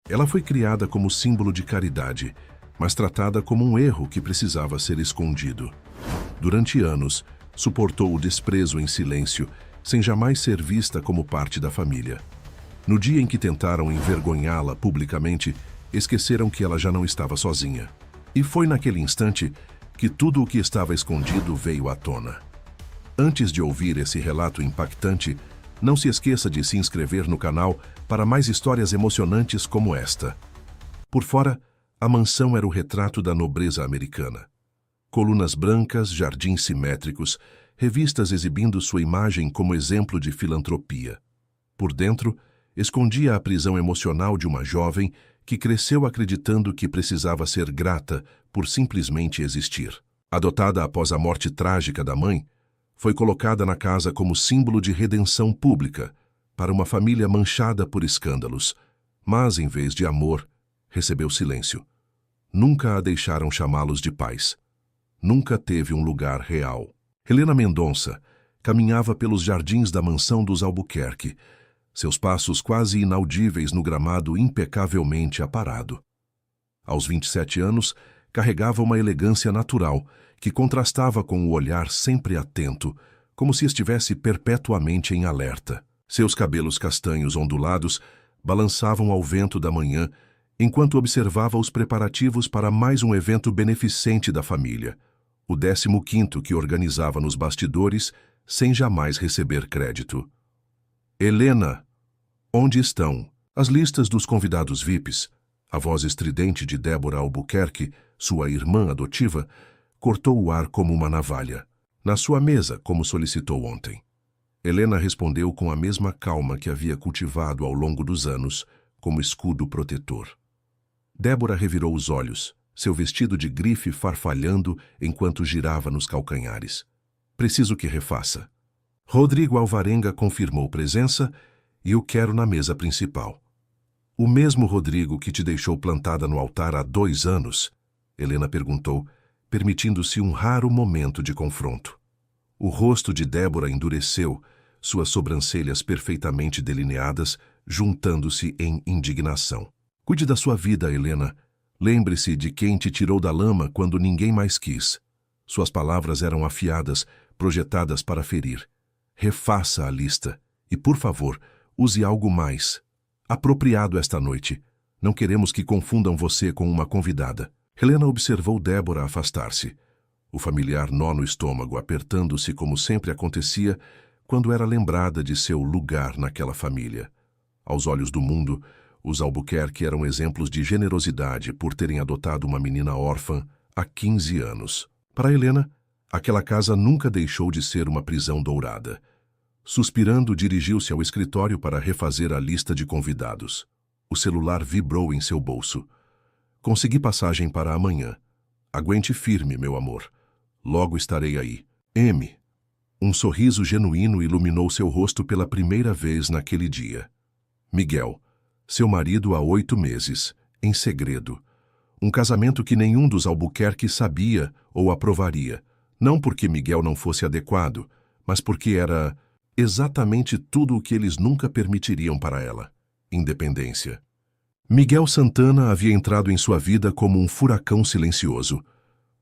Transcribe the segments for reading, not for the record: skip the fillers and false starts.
Ela foi criada como símbolo de caridade, mas tratada como um erro que precisava ser escondido. Durante anos, suportou o desprezo em silêncio, sem jamais ser vista como parte da família. No dia em que tentaram envergonhá-la publicamente, esqueceram que ela já não estava sozinha. E foi naquele instante que tudo o que estava escondido veio à tona. Antes de ouvir esse relato impactante, não se esqueça de se inscrever no canal para mais histórias emocionantes como esta. Por fora, a mansão era o retrato da nobreza americana. Colunas brancas, jardins simétricos, revistas exibindo sua imagem como exemplo de filantropia. Por dentro, escondia a prisão emocional de uma jovem que cresceu acreditando que precisava ser grata por simplesmente existir. Adotada após a morte trágica da mãe, foi colocada na casa como símbolo de redenção pública para uma família manchada por escândalos, mas, em vez de amor, recebeu silêncio. Nunca a deixaram chamá-los de pais. Nunca teve um lugar real. Helena Mendonça caminhava pelos jardins da mansão dos Albuquerque, seus passos quase inaudíveis no gramado impecavelmente aparado. Aos 27 anos, carregava uma elegância natural que contrastava com o olhar sempre atento, como se estivesse perpetuamente em alerta. Seus cabelos castanhos ondulados balançavam ao vento da manhã, enquanto observava os preparativos para mais um evento beneficente da família, o 15º que organizava nos bastidores, sem jamais receber crédito. Helena, onde estão? As listas dos convidados VIPs, a voz estridente de Débora Albuquerque, sua irmã adotiva, cortou o ar como uma navalha. Na sua mesa, como solicitou ontem. Helena respondeu com a mesma calma que havia cultivado ao longo dos anos, como escudo protetor. Débora revirou os olhos, seu vestido de grife farfalhando enquanto girava nos calcanhares. Preciso que refaça. Rodrigo Alvarenga confirmou presença e o quero na mesa principal. O mesmo Rodrigo que te deixou plantada no altar há 2 anos? Helena perguntou, permitindo-se um raro momento de confronto. O rosto de Débora endureceu, suas sobrancelhas perfeitamente delineadas, juntando-se em indignação. Cuide da sua vida, Helena. Lembre-se de quem te tirou da lama quando ninguém mais quis. Suas palavras eram afiadas, projetadas para ferir. Refaça a lista e, por favor, use algo mais apropriado esta noite. Não queremos que confundam você com uma convidada. Helena observou Débora afastar-se, o familiar nó no estômago apertando-se como sempre acontecia quando era lembrada de seu lugar naquela família. Aos olhos do mundo, os Albuquerque eram exemplos de generosidade por terem adotado uma menina órfã há 15 anos. Para Helena, aquela casa nunca deixou de ser uma prisão dourada. Suspirando, dirigiu-se ao escritório para refazer a lista de convidados. O celular vibrou em seu bolso. Consegui passagem para amanhã. Aguente firme, meu amor. Logo estarei aí. M. Um sorriso genuíno iluminou seu rosto pela primeira vez naquele dia. Miguel, seu marido há 8 meses, em segredo. Um casamento que nenhum dos Albuquerque sabia ou aprovaria. Não porque Miguel não fosse adequado, mas porque era exatamente tudo o que eles nunca permitiriam para ela. Independência. Miguel Santana havia entrado em sua vida como um furacão silencioso.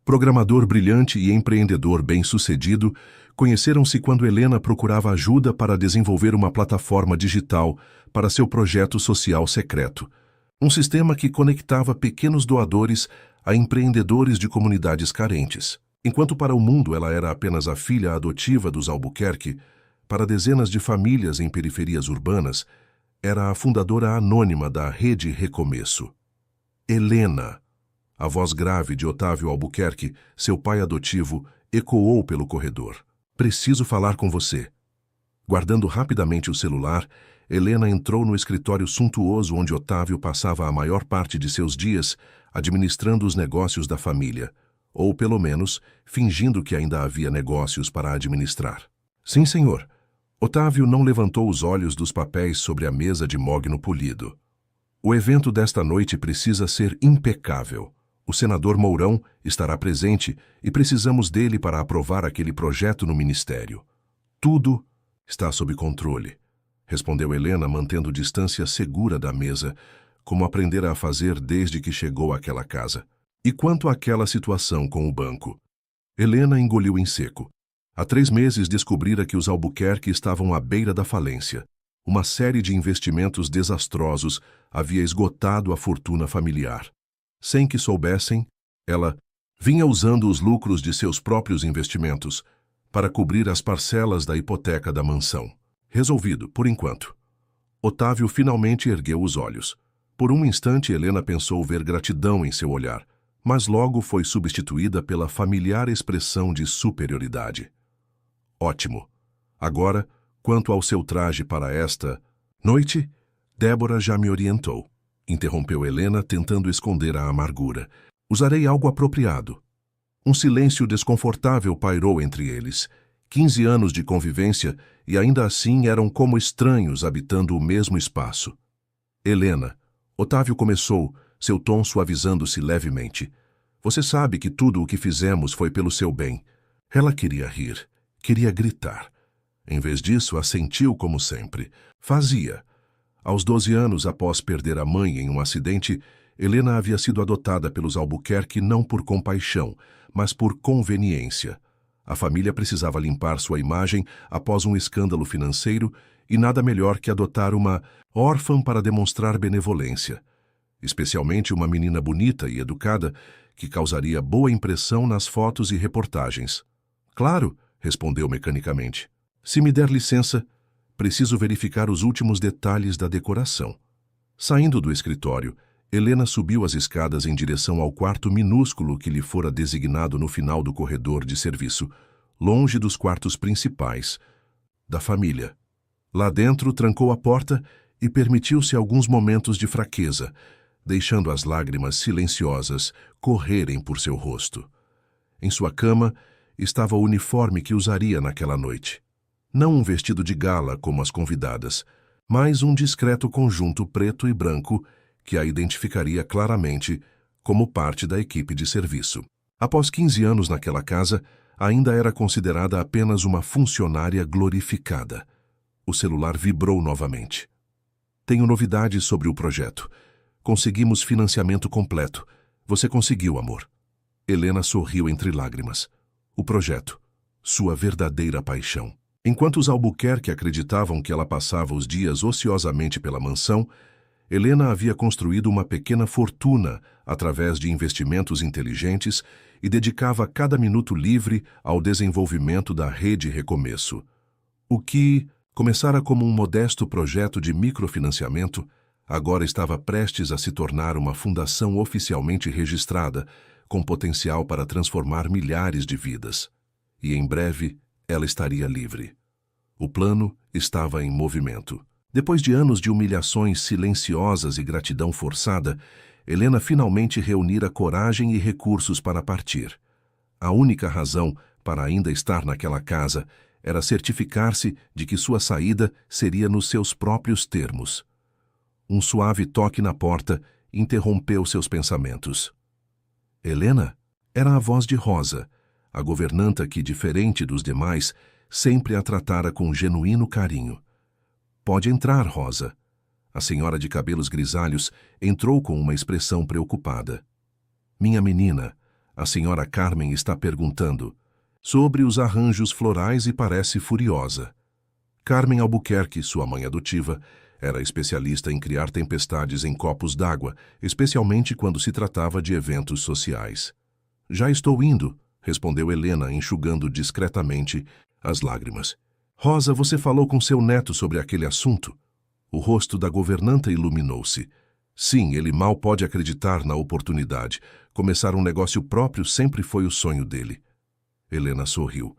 Programador brilhante e empreendedor bem-sucedido, conheceram-se quando Helena procurava ajuda para desenvolver uma plataforma digital para seu projeto social secreto. Um sistema que conectava pequenos doadores a empreendedores de comunidades carentes. Enquanto para o mundo ela era apenas a filha adotiva dos Albuquerque, para dezenas de famílias em periferias urbanas, era a fundadora anônima da Rede Recomeço. Helena. A voz grave de Otávio Albuquerque, seu pai adotivo, ecoou pelo corredor. Preciso falar com você. Guardando rapidamente o celular, Helena entrou no escritório suntuoso onde Otávio passava a maior parte de seus dias administrando os negócios da família, ou pelo menos fingindo que ainda havia negócios para administrar. Sim, senhor. Otávio não levantou os olhos dos papéis sobre a mesa de mogno polido. O evento desta noite precisa ser impecável. O senador Mourão estará presente e precisamos dele para aprovar aquele projeto no ministério. Tudo está sob controle, respondeu Helena, mantendo distância segura da mesa, como aprendera a fazer desde que chegou àquela casa. E quanto àquela situação com o banco? Helena engoliu em seco. Há 3 meses descobrira que os Albuquerque estavam à beira da falência. Uma série de investimentos desastrosos havia esgotado a fortuna familiar. Sem que soubessem, ela vinha usando os lucros de seus próprios investimentos para cobrir as parcelas da hipoteca da mansão. Resolvido, por enquanto. Otávio finalmente ergueu os olhos. Por um instante, Helena pensou ver gratidão em seu olhar, mas logo foi substituída pela familiar expressão de superioridade. Ótimo. Agora, quanto ao seu traje para esta noite, Débora já me orientou, interrompeu Helena, tentando esconder a amargura. Usarei algo apropriado. Um silêncio desconfortável pairou entre eles. 15 anos de convivência e ainda assim eram como estranhos habitando o mesmo espaço. Helena, Otávio começou, seu tom suavizando-se levemente. Você sabe que tudo o que fizemos foi pelo seu bem. Ela queria rir, queria gritar. Em vez disso, assentiu como sempre. Fazia. Aos 12 anos, após perder a mãe em um acidente, Helena havia sido adotada pelos Albuquerque não por compaixão, mas por conveniência. A família precisava limpar sua imagem após um escândalo financeiro e nada melhor que adotar uma órfã para demonstrar benevolência. Especialmente uma menina bonita e educada que causaria boa impressão nas fotos e reportagens. Claro, respondeu mecanicamente. Se me der licença, preciso verificar os últimos detalhes da decoração. Saindo do escritório, Helena subiu as escadas em direção ao quarto minúsculo que lhe fora designado no final do corredor de serviço, longe dos quartos principais da família. Lá dentro, trancou a porta e permitiu-se alguns momentos de fraqueza, deixando as lágrimas silenciosas correrem por seu rosto. Em sua cama estava o uniforme que usaria naquela noite. Não um vestido de gala como as convidadas, mas um discreto conjunto preto e branco que a identificaria claramente como parte da equipe de serviço. Após 15 anos naquela casa, ainda era considerada apenas uma funcionária glorificada. O celular vibrou novamente. Tenho novidades sobre o projeto. Conseguimos financiamento completo. Você conseguiu, amor. Helena sorriu entre lágrimas. O projeto. Sua verdadeira paixão. Enquanto os Albuquerque acreditavam que ela passava os dias ociosamente pela mansão, Helena havia construído uma pequena fortuna através de investimentos inteligentes e dedicava cada minuto livre ao desenvolvimento da Rede Recomeço. O que começara como um modesto projeto de microfinanciamento, agora estava prestes a se tornar uma fundação oficialmente registrada, com potencial para transformar milhares de vidas. E em breve, ela estaria livre. O plano estava em movimento. Depois de anos de humilhações silenciosas e gratidão forçada, Helena finalmente reunira coragem e recursos para partir. A única razão para ainda estar naquela casa era certificar-se de que sua saída seria nos seus próprios termos. Um suave toque na porta interrompeu seus pensamentos. Helena era a voz de Rosa, a governanta que, diferente dos demais, sempre a tratara com genuíno carinho. Pode entrar, Rosa. A senhora de cabelos grisalhos entrou com uma expressão preocupada. Minha menina, a senhora Carmen está perguntando sobre os arranjos florais e parece furiosa. Carmen Albuquerque, sua mãe adotiva, era especialista em criar tempestades em copos d'água, especialmente quando se tratava de eventos sociais. Já estou indo, respondeu Helena, enxugando discretamente as lágrimas. Rosa, você falou com seu neto sobre aquele assunto? O rosto da governanta iluminou-se. Sim, ele mal pode acreditar na oportunidade. Começar um negócio próprio sempre foi o sonho dele. Helena sorriu.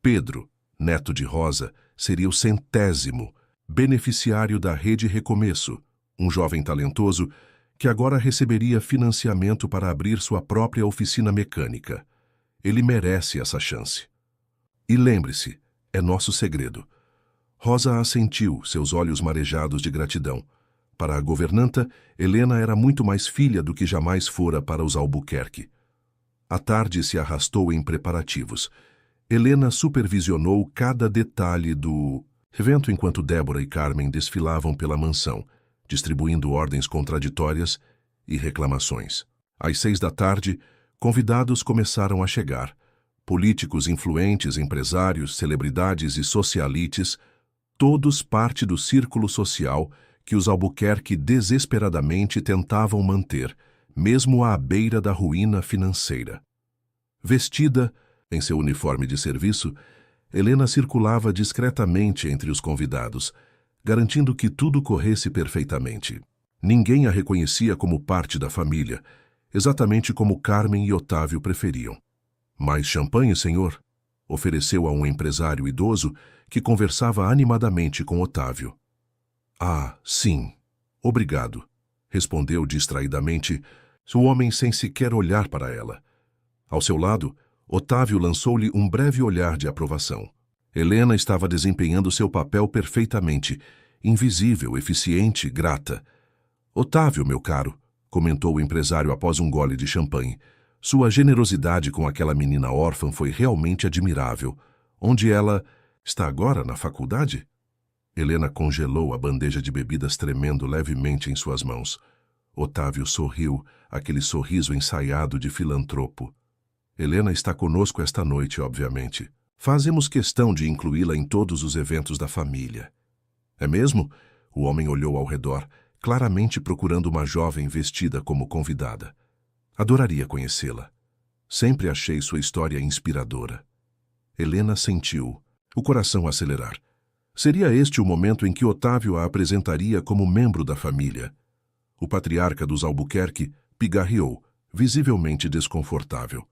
Pedro, neto de Rosa, seria o 100º beneficiário da Rede Recomeço, um jovem talentoso que agora receberia financiamento para abrir sua própria oficina mecânica. Ele merece essa chance. E lembre-se, é nosso segredo. Rosa assentiu, seus olhos marejados de gratidão. Para a governanta, Helena era muito mais filha do que jamais fora para os Albuquerque. A tarde se arrastou em preparativos. Helena supervisionou cada detalhe do evento enquanto Débora e Carmen desfilavam pela mansão, distribuindo ordens contraditórias e reclamações. Às 6 da tarde, convidados começaram a chegar. Políticos influentes, empresários, celebridades e socialites, todos parte do círculo social que os Albuquerque desesperadamente tentavam manter, mesmo à beira da ruína financeira. Vestida em seu uniforme de serviço, Helena circulava discretamente entre os convidados, garantindo que tudo corresse perfeitamente. Ninguém a reconhecia como parte da família, exatamente como Carmen e Otávio preferiam. Mais champanhe, senhor? Ofereceu a um empresário idoso que conversava animadamente com Otávio. Ah, sim. Obrigado, respondeu distraidamente, o homem sem sequer olhar para ela. Ao seu lado, Otávio lançou-lhe um breve olhar de aprovação. Helena estava desempenhando seu papel perfeitamente, invisível, eficiente, grata. Otávio, meu caro, comentou o empresário após um gole de champanhe, sua generosidade com aquela menina órfã foi realmente admirável. Onde ela está agora, na faculdade? Helena congelou a bandeja de bebidas tremendo levemente em suas mãos. Otávio sorriu, aquele sorriso ensaiado de filantropo. Helena está conosco esta noite, obviamente. Fazemos questão de incluí-la em todos os eventos da família. É mesmo? O homem olhou ao redor, claramente procurando uma jovem vestida como convidada. Adoraria conhecê-la. Sempre achei sua história inspiradora. Helena sentiu o coração acelerar. Seria este o momento em que Otávio a apresentaria como membro da família. O patriarca dos Albuquerque pigarreou, visivelmente desconfortável.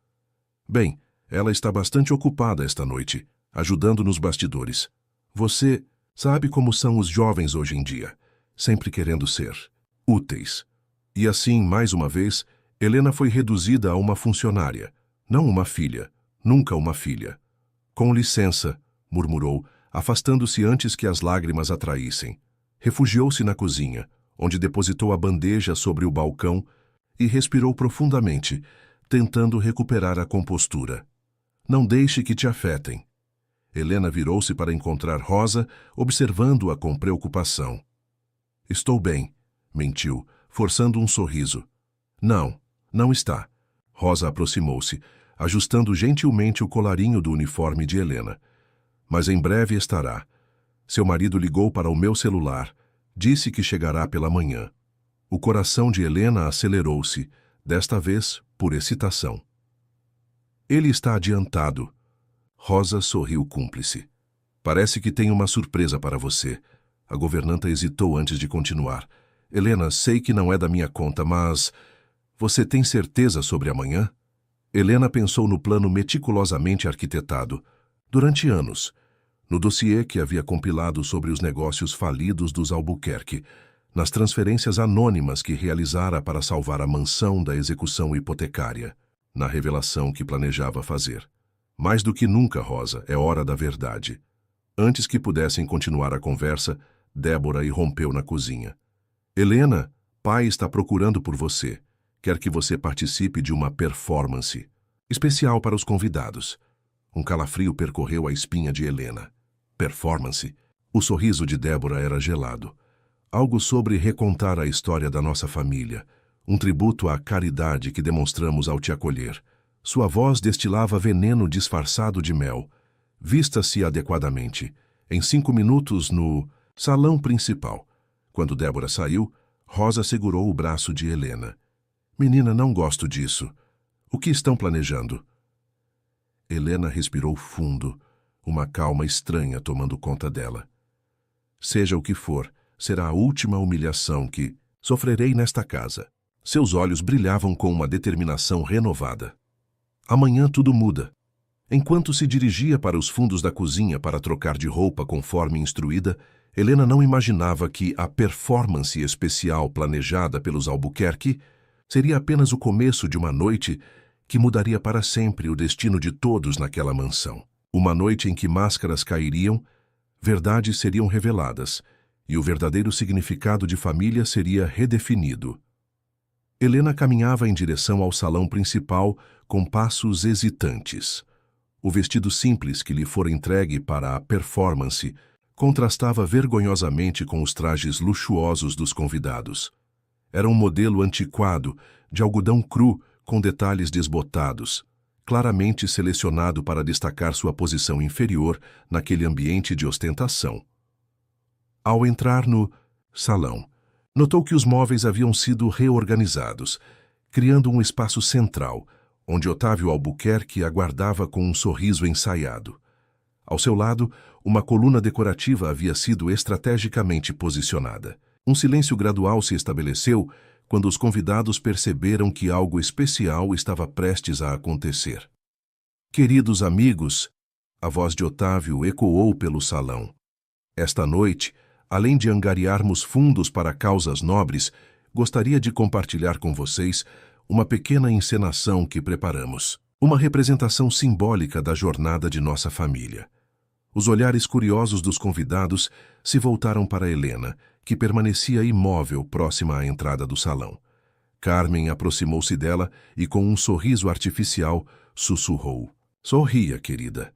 Bem, ela está bastante ocupada esta noite, ajudando nos bastidores. Você sabe como são os jovens hoje em dia, sempre querendo ser úteis. E assim, mais uma vez, Helena foi reduzida a uma funcionária, não uma filha, nunca uma filha. Com licença, murmurou, afastando-se antes que as lágrimas a traíssem. Refugiou-se na cozinha, onde depositou a bandeja sobre o balcão e respirou profundamente, tentando recuperar a compostura. Não deixe que te afetem. Helena virou-se para encontrar Rosa, observando-a com preocupação. Estou bem, mentiu, forçando um sorriso. Não, não está. Rosa aproximou-se, ajustando gentilmente o colarinho do uniforme de Helena. Mas em breve estará. Seu marido ligou para o meu celular. Disse que chegará pela manhã. O coração de Helena acelerou-se, desta vez por excitação. Ele está adiantado. Rosa sorriu cúmplice. Parece que tem uma surpresa para você. A governanta hesitou antes de continuar. Helena, sei que não é da minha conta, mas... Você tem certeza sobre amanhã? Helena pensou no plano meticulosamente arquitetado. Durante anos, no dossiê que havia compilado sobre os negócios falidos dos Albuquerque, nas transferências anônimas que realizara para salvar a mansão da execução hipotecária, na revelação que planejava fazer. Mais do que nunca, Rosa, é hora da verdade. Antes que pudessem continuar a conversa, Débora irrompeu na cozinha. Helena, pai está procurando por você. Quer que você participe de uma performance especial para os convidados. Um calafrio percorreu a espinha de Helena. Performance? O sorriso de Débora era gelado. Algo sobre recontar a história da nossa família. Um tributo à caridade que demonstramos ao te acolher. Sua voz destilava veneno disfarçado de mel. Vista-se adequadamente. Em 5 minutos no salão principal. Quando Débora saiu, Rosa segurou o braço de Helena. Menina, não gosto disso. O que estão planejando? Helena respirou fundo, uma calma estranha tomando conta dela. Seja o que for, será a última humilhação que sofrerei nesta casa. Seus olhos brilhavam com uma determinação renovada. Amanhã tudo muda. Enquanto se dirigia para os fundos da cozinha para trocar de roupa conforme instruída, Helena não imaginava que a performance especial planejada pelos Albuquerque seria apenas o começo de uma noite que mudaria para sempre o destino de todos naquela mansão. Uma noite em que máscaras cairiam, verdades seriam reveladas, e o verdadeiro significado de família seria redefinido. Helena caminhava em direção ao salão principal com passos hesitantes. O vestido simples que lhe fora entregue para a performance contrastava vergonhosamente com os trajes luxuosos dos convidados. Era um modelo antiquado, de algodão cru, com detalhes desbotados, claramente selecionado para destacar sua posição inferior naquele ambiente de ostentação. Ao entrar no salão, notou que os móveis haviam sido reorganizados, criando um espaço central, onde Otávio Albuquerque aguardava com um sorriso ensaiado. Ao seu lado, uma coluna decorativa havia sido estrategicamente posicionada. Um silêncio gradual se estabeleceu quando os convidados perceberam que algo especial estava prestes a acontecer. Queridos amigos, a voz de Otávio ecoou pelo salão. Esta noite, além de angariarmos fundos para causas nobres, gostaria de compartilhar com vocês uma pequena encenação que preparamos. Uma representação simbólica da jornada de nossa família. Os olhares curiosos dos convidados se voltaram para Helena, que permanecia imóvel próxima à entrada do salão. Carmen aproximou-se dela e, com um sorriso artificial, sussurrou: "Sorria, querida.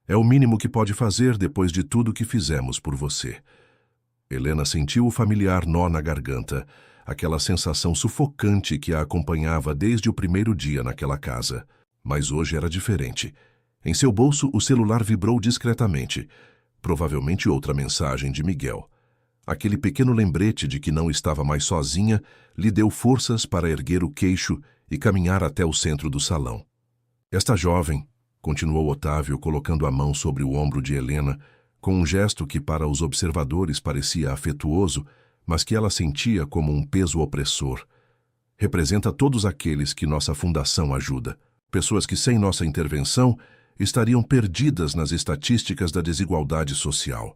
É o mínimo que pode fazer depois de tudo que fizemos por você." Helena sentiu o familiar nó na garganta, aquela sensação sufocante que a acompanhava desde o primeiro dia naquela casa. Mas hoje era diferente. Em seu bolso, o celular vibrou discretamente. Provavelmente outra mensagem de Miguel. Aquele pequeno lembrete de que não estava mais sozinha lhe deu forças para erguer o queixo e caminhar até o centro do salão. Esta jovem, continuou Otávio colocando a mão sobre o ombro de Helena, com um gesto que para os observadores parecia afetuoso, mas que ela sentia como um peso opressor, representa todos aqueles que nossa fundação ajuda. Pessoas que, sem nossa intervenção, estariam perdidas nas estatísticas da desigualdade social.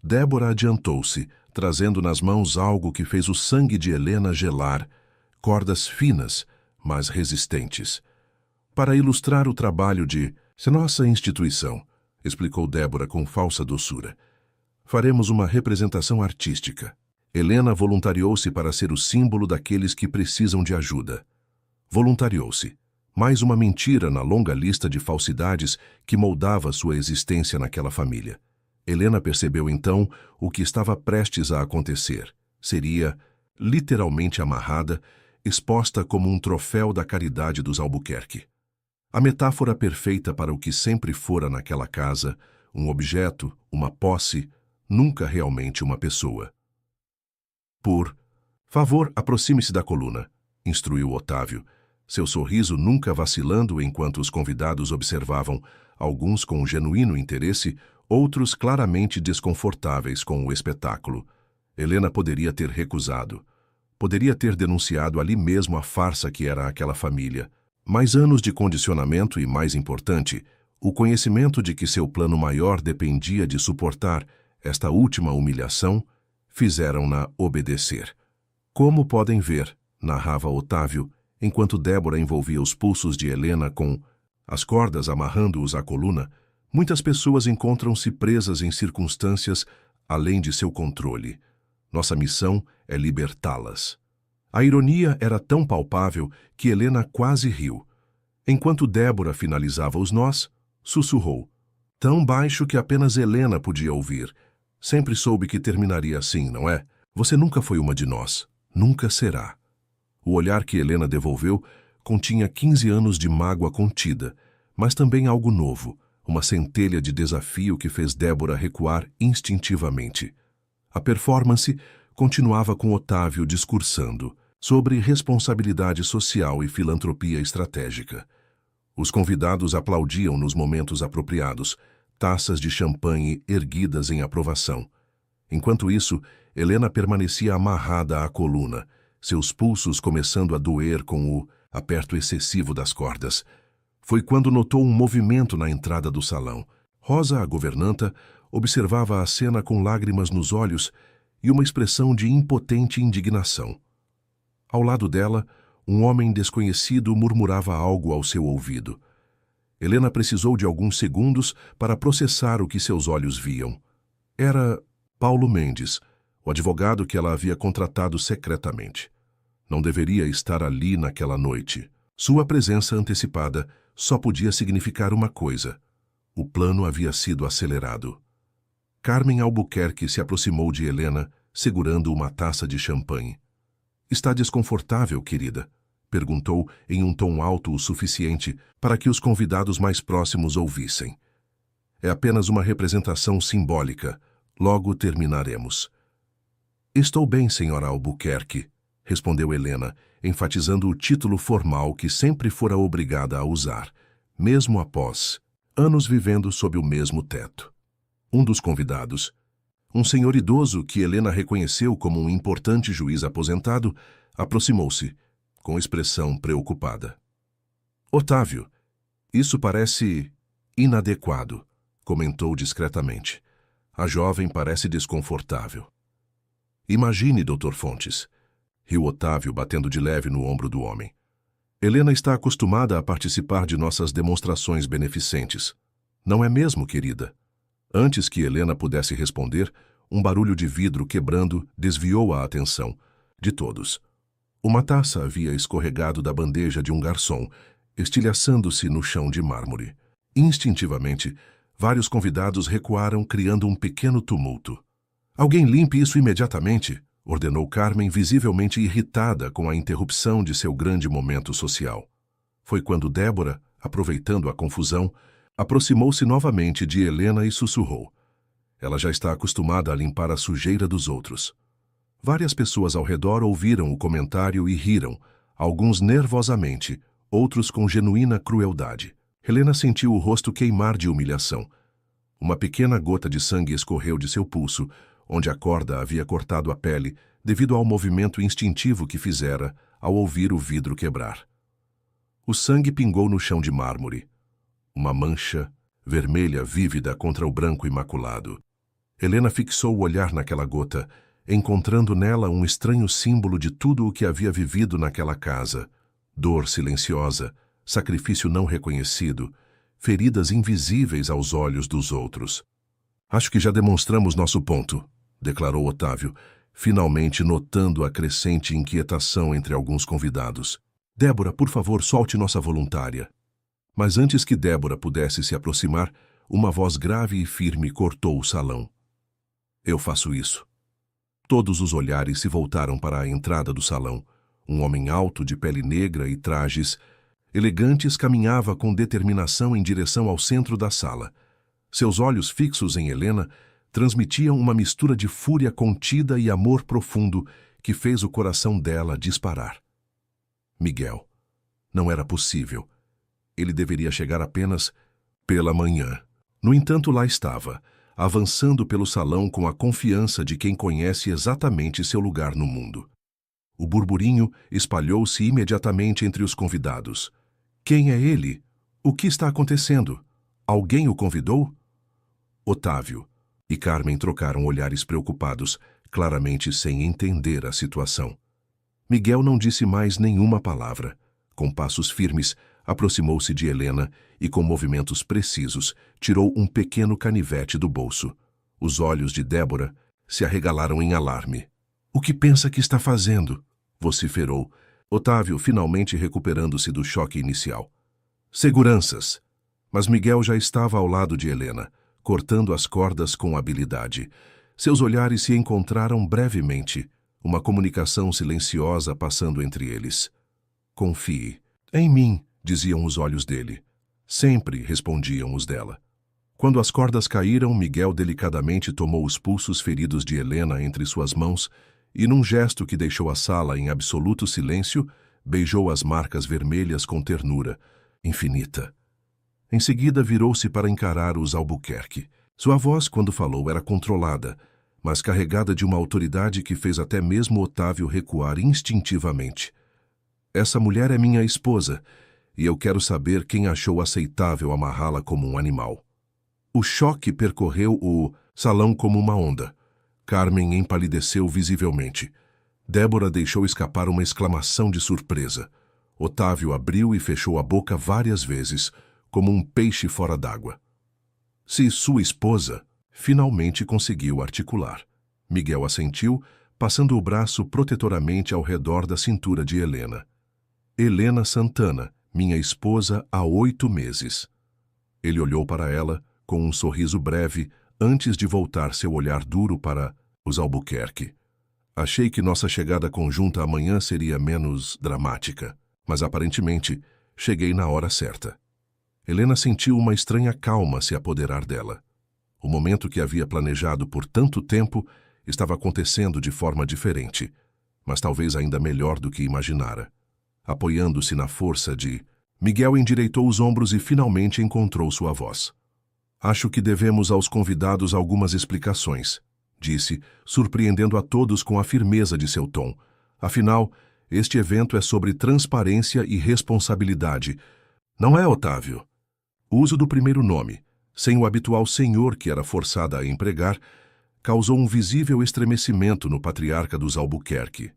Débora adiantou-se, trazendo nas mãos algo que fez o sangue de Helena gelar, cordas finas, mas resistentes. Para ilustrar o trabalho de nossa instituição, explicou Débora com falsa doçura, faremos uma representação artística. Helena voluntariou-se para ser o símbolo daqueles que precisam de ajuda. Voluntariou-se. Mais uma mentira na longa lista de falsidades que moldava sua existência naquela família. Helena percebeu então o que estava prestes a acontecer. Seria, literalmente amarrada, exposta como um troféu da caridade dos Albuquerque. A metáfora perfeita para o que sempre fora naquela casa, um objeto, uma posse, nunca realmente uma pessoa. Por favor, aproxime-se da coluna, instruiu Otávio, seu sorriso nunca vacilando enquanto os convidados observavam, alguns com genuíno interesse, outros claramente desconfortáveis com o espetáculo. Helena poderia ter recusado. Poderia ter denunciado ali mesmo a farsa que era aquela família. Mas anos de condicionamento e, mais importante, o conhecimento de que seu plano maior dependia de suportar esta última humilhação, fizeram-na obedecer. Como podem ver, narrava Otávio, enquanto Débora envolvia os pulsos de Helena com as cordas amarrando-os à coluna, muitas pessoas encontram-se presas em circunstâncias além de seu controle. Nossa missão é libertá-las. A ironia era tão palpável que Helena quase riu. Enquanto Débora finalizava os nós, sussurrou, tão baixo que apenas Helena podia ouvir. Sempre soube que terminaria assim, não é? Você nunca foi uma de nós. Nunca será. O olhar que Helena devolveu continha 15 anos de mágoa contida, mas também algo novo, uma centelha de desafio que fez Débora recuar instintivamente. A performance continuava com Otávio discursando sobre responsabilidade social e filantropia estratégica. Os convidados aplaudiam nos momentos apropriados, taças de champanhe erguidas em aprovação. Enquanto isso, Helena permanecia amarrada à coluna, seus pulsos começando a doer com o aperto excessivo das cordas. Foi quando notou um movimento na entrada do salão. Rosa, a governanta, observava a cena com lágrimas nos olhos e uma expressão de impotente indignação. Ao lado dela, um homem desconhecido murmurava algo ao seu ouvido. Helena precisou de alguns segundos para processar o que seus olhos viam. Era Paulo Mendes, o advogado que ela havia contratado secretamente. Não deveria estar ali naquela noite. Sua presença antecipada só podia significar uma coisa. O plano havia sido acelerado. Carmen Albuquerque se aproximou de Helena, segurando uma taça de champanhe. "Está desconfortável, querida?" perguntou em um tom alto o suficiente para que os convidados mais próximos ouvissem. "É apenas uma representação simbólica. Logo terminaremos." "Estou bem, senhora Albuquerque", respondeu Helena, enfatizando o título formal que sempre fora obrigada a usar, mesmo após anos vivendo sob o mesmo teto. Um dos convidados, um senhor idoso que Helena reconheceu como um importante juiz aposentado, aproximou-se, com expressão preocupada. "Otávio, isso parece inadequado", comentou discretamente. "A jovem parece desconfortável." "Imagine, Dr. Fontes", riu Otávio, batendo de leve no ombro do homem. "Helena está acostumada a participar de nossas demonstrações beneficentes. Não é mesmo, querida?" Antes que Helena pudesse responder, um barulho de vidro quebrando desviou a atenção de todos. Uma taça havia escorregado da bandeja de um garçom, estilhaçando-se no chão de mármore. Instintivamente, vários convidados recuaram, criando um pequeno tumulto. "Alguém limpe isso imediatamente", ordenou Carmen, visivelmente irritada com a interrupção de seu grande momento social. Foi quando Débora, aproveitando a confusão, aproximou-se novamente de Helena e sussurrou. Ela já está acostumada a limpar a sujeira dos outros. Várias pessoas ao redor ouviram o comentário e riram, alguns nervosamente, outros com genuína crueldade. Helena sentiu o rosto queimar de humilhação. Uma pequena gota de sangue escorreu de seu pulso, onde a corda havia cortado a pele, devido ao movimento instintivo que fizera ao ouvir o vidro quebrar. O sangue pingou no chão de mármore. Uma mancha vermelha vívida contra o branco imaculado. Helena fixou o olhar naquela gota, encontrando nela um estranho símbolo de tudo o que havia vivido naquela casa. Dor silenciosa, sacrifício não reconhecido, feridas invisíveis aos olhos dos outros. "Acho que já demonstramos nosso ponto", declarou Otávio, finalmente notando a crescente inquietação entre alguns convidados. "Débora, por favor, solte nossa voluntária." Mas antes que Débora pudesse se aproximar, uma voz grave e firme cortou o salão. "Eu faço isso." Todos os olhares se voltaram para a entrada do salão. Um homem alto, de pele negra e trajes elegantes, caminhava com determinação em direção ao centro da sala. Seus olhos fixos em Helena transmitiam uma mistura de fúria contida e amor profundo que fez o coração dela disparar. Miguel. Não era possível. Ele deveria chegar apenas pela manhã. No entanto, lá estava, avançando pelo salão com a confiança de quem conhece exatamente seu lugar no mundo. O burburinho espalhou-se imediatamente entre os convidados. "Quem é ele? O que está acontecendo? Alguém o convidou?" Otávio e Carmen trocaram olhares preocupados, claramente sem entender a situação. Miguel não disse mais nenhuma palavra. Com passos firmes, aproximou-se de Helena e, com movimentos precisos, tirou um pequeno canivete do bolso. Os olhos de Débora se arregalaram em alarme. "O que pensa que está fazendo?" vociferou, Otávio finalmente recuperando-se do choque inicial. "Seguranças!" Mas Miguel já estava ao lado de Helena, cortando as cordas com habilidade. Seus olhares se encontraram brevemente, uma comunicação silenciosa passando entre eles. "Confie em mim", diziam os olhos dele. "Sempre", respondiam os dela. Quando as cordas caíram, Miguel delicadamente tomou os pulsos feridos de Helena entre suas mãos e, num gesto que deixou a sala em absoluto silêncio, beijou as marcas vermelhas com ternura infinita. Em seguida, virou-se para encarar os Albuquerque. Sua voz, quando falou, era controlada, mas carregada de uma autoridade que fez até mesmo Otávio recuar instintivamente. "Essa mulher é minha esposa, e eu quero saber quem achou aceitável amarrá-la como um animal." O choque percorreu o salão como uma onda. Carmen empalideceu visivelmente. Débora deixou escapar uma exclamação de surpresa. Otávio abriu e fechou a boca várias vezes, como um peixe fora d'água. "Se sua esposa", finalmente conseguiu articular. Miguel assentiu, passando o braço protetoramente ao redor da cintura de Helena. "Helena Santana, minha esposa há 8 meses." Ele olhou para ela com um sorriso breve antes de voltar seu olhar duro para os Albuquerque. Achei que nossa chegada conjunta amanhã seria menos dramática, mas aparentemente cheguei na hora certa. Helena sentiu uma estranha calma se apoderar dela. O momento que havia planejado por tanto tempo estava acontecendo de forma diferente, mas talvez ainda melhor do que imaginara. Apoiando-se na força de... Miguel endireitou os ombros e finalmente encontrou sua voz. Acho que devemos aos convidados algumas explicações, disse, surpreendendo a todos com a firmeza de seu tom. Afinal, este evento é sobre transparência e responsabilidade. Não é, Otávio? O uso do primeiro nome, sem o habitual senhor que era forçada a empregar, causou um visível estremecimento no patriarca dos Albuquerque.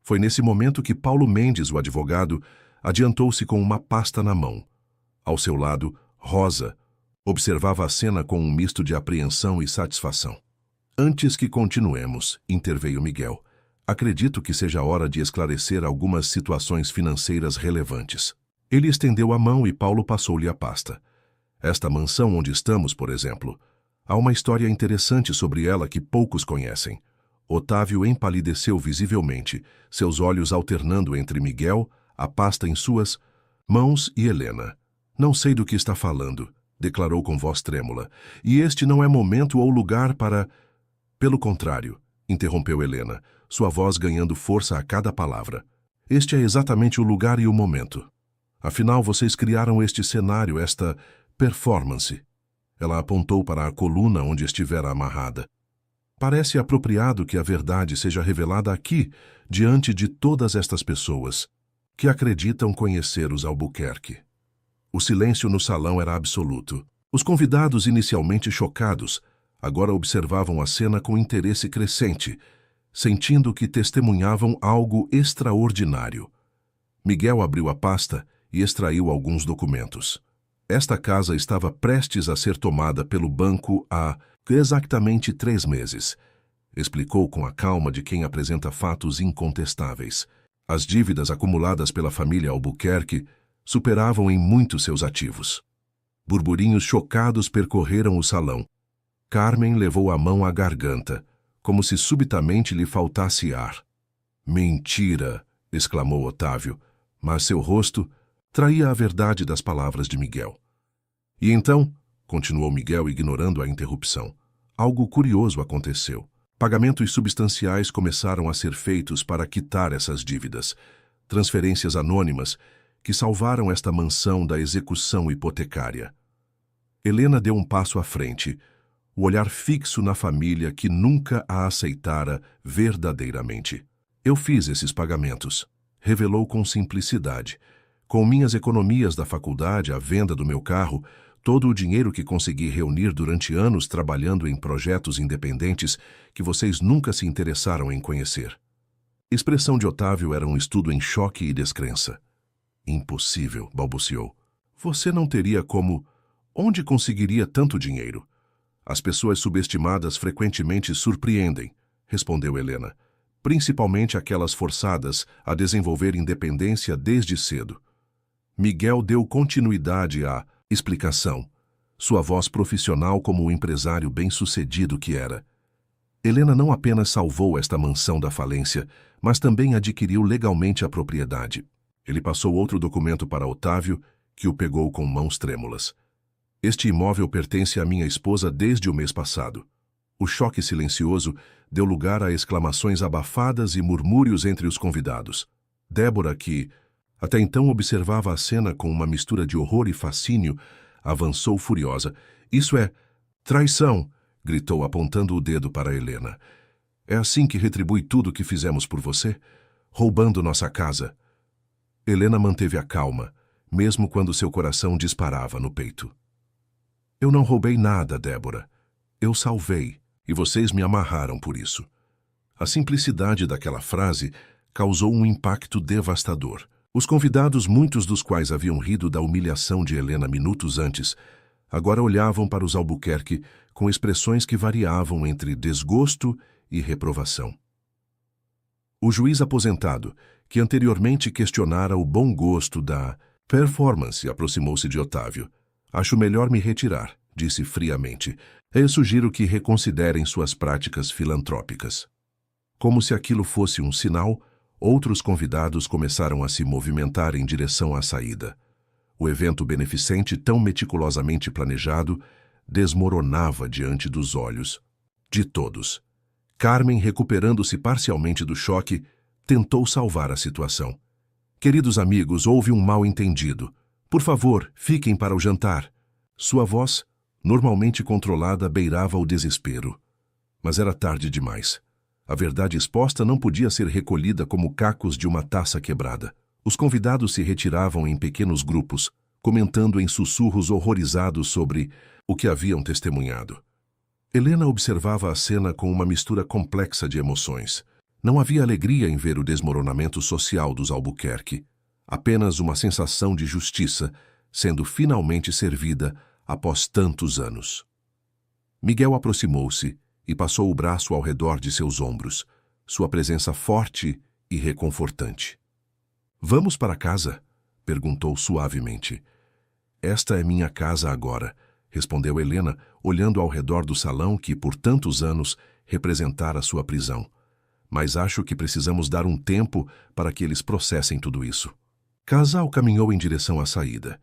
Foi nesse momento que Paulo Mendes, o advogado, adiantou-se com uma pasta na mão. Ao seu lado, Rosa observava a cena com um misto de apreensão e satisfação. Antes que continuemos, interveio Miguel, acredito que seja hora de esclarecer algumas situações financeiras relevantes. Ele estendeu a mão e Paulo passou-lhe a pasta. Esta mansão onde estamos, por exemplo, há uma história interessante sobre ela que poucos conhecem. Otávio empalideceu visivelmente, seus olhos alternando entre Miguel, a pasta em suas mãos e Helena. Não sei do que está falando, declarou com voz trêmula, e este não é momento ou lugar para... Pelo contrário, interrompeu Helena, sua voz ganhando força a cada palavra. Este é exatamente o lugar e o momento. Afinal, vocês criaram este cenário, esta performance. Ela apontou para a coluna onde estivera amarrada. Parece apropriado que a verdade seja revelada aqui, diante de todas estas pessoas, que acreditam conhecer os Albuquerque. O silêncio no salão era absoluto. Os convidados, inicialmente chocados, agora observavam a cena com interesse crescente, sentindo que testemunhavam algo extraordinário. Miguel abriu a pasta e extraiu alguns documentos. Esta casa estava prestes a ser tomada pelo banco há exatamente 3 meses. Explicou com a calma de quem apresenta fatos incontestáveis. As dívidas acumuladas pela família Albuquerque superavam em muito seus ativos. Burburinhos chocados percorreram o salão. Carmen levou a mão à garganta, como se subitamente lhe faltasse ar. Mentira! Exclamou Otávio, mas seu rosto traía a verdade das palavras de Miguel. E então, continuou Miguel ignorando a interrupção, algo curioso aconteceu. Pagamentos substanciais começaram a ser feitos para quitar essas dívidas, transferências anônimas que salvaram esta mansão da execução hipotecária. Helena deu um passo à frente, o olhar fixo na família que nunca a aceitara verdadeiramente. Eu fiz esses pagamentos, revelou com simplicidade. Com minhas economias da faculdade, a venda do meu carro, todo o dinheiro que consegui reunir durante anos trabalhando em projetos independentes que vocês nunca se interessaram em conhecer. Expressão de Otávio era um estudo em choque e descrença. Impossível, balbuciou. Você não teria como... Onde conseguiria tanto dinheiro? As pessoas subestimadas frequentemente surpreendem, respondeu Helena, principalmente aquelas forçadas a desenvolver independência desde cedo. Miguel deu continuidade à explicação, sua voz profissional como o empresário bem-sucedido que era. Helena não apenas salvou esta mansão da falência, mas também adquiriu legalmente a propriedade. Ele passou outro documento para Otávio, que o pegou com mãos trêmulas. Este imóvel pertence à minha esposa desde o mês passado. O choque silencioso deu lugar a exclamações abafadas e murmúrios entre os convidados. Débora, que até então observava a cena com uma mistura de horror e fascínio, avançou furiosa. Isso é traição, gritou apontando o dedo para Helena. É assim que retribui tudo o que fizemos por você? Roubando nossa casa. Helena manteve a calma, mesmo quando seu coração disparava no peito. Eu não roubei nada, Débora. Eu salvei, e vocês me amarraram por isso. A simplicidade daquela frase causou um impacto devastador. Os convidados, muitos dos quais haviam rido da humilhação de Helena minutos antes, agora olhavam para os Albuquerque com expressões que variavam entre desgosto e reprovação. O juiz aposentado, que anteriormente questionara o bom gosto da performance, aproximou-se de Otávio. Acho melhor me retirar, disse friamente. Eu sugiro que reconsiderem suas práticas filantrópicas. Como se aquilo fosse um sinal, outros convidados começaram a se movimentar em direção à saída. O evento beneficente, tão meticulosamente planejado, desmoronava diante dos olhos de todos. Carmen, recuperando-se parcialmente do choque, tentou salvar a situação. Queridos amigos, houve um mal-entendido. Por favor, fiquem para o jantar. Sua voz, normalmente controlada, beirava o desespero. Mas era tarde demais. A verdade exposta não podia ser recolhida como cacos de uma taça quebrada. Os convidados se retiravam em pequenos grupos, comentando em sussurros horrorizados sobre o que haviam testemunhado. Helena observava a cena com uma mistura complexa de emoções. Não havia alegria em ver o desmoronamento social dos Albuquerque, apenas uma sensação de justiça sendo finalmente servida após tantos anos. Miguel aproximou-se e passou o braço ao redor de seus ombros, sua presença forte e reconfortante. Vamos para casa? Perguntou suavemente. Esta é minha casa agora, respondeu Helena, olhando ao redor do salão que, por tantos anos, representara sua prisão. Mas acho que precisamos dar um tempo para que eles processem tudo isso. Casal caminhou em direção à saída,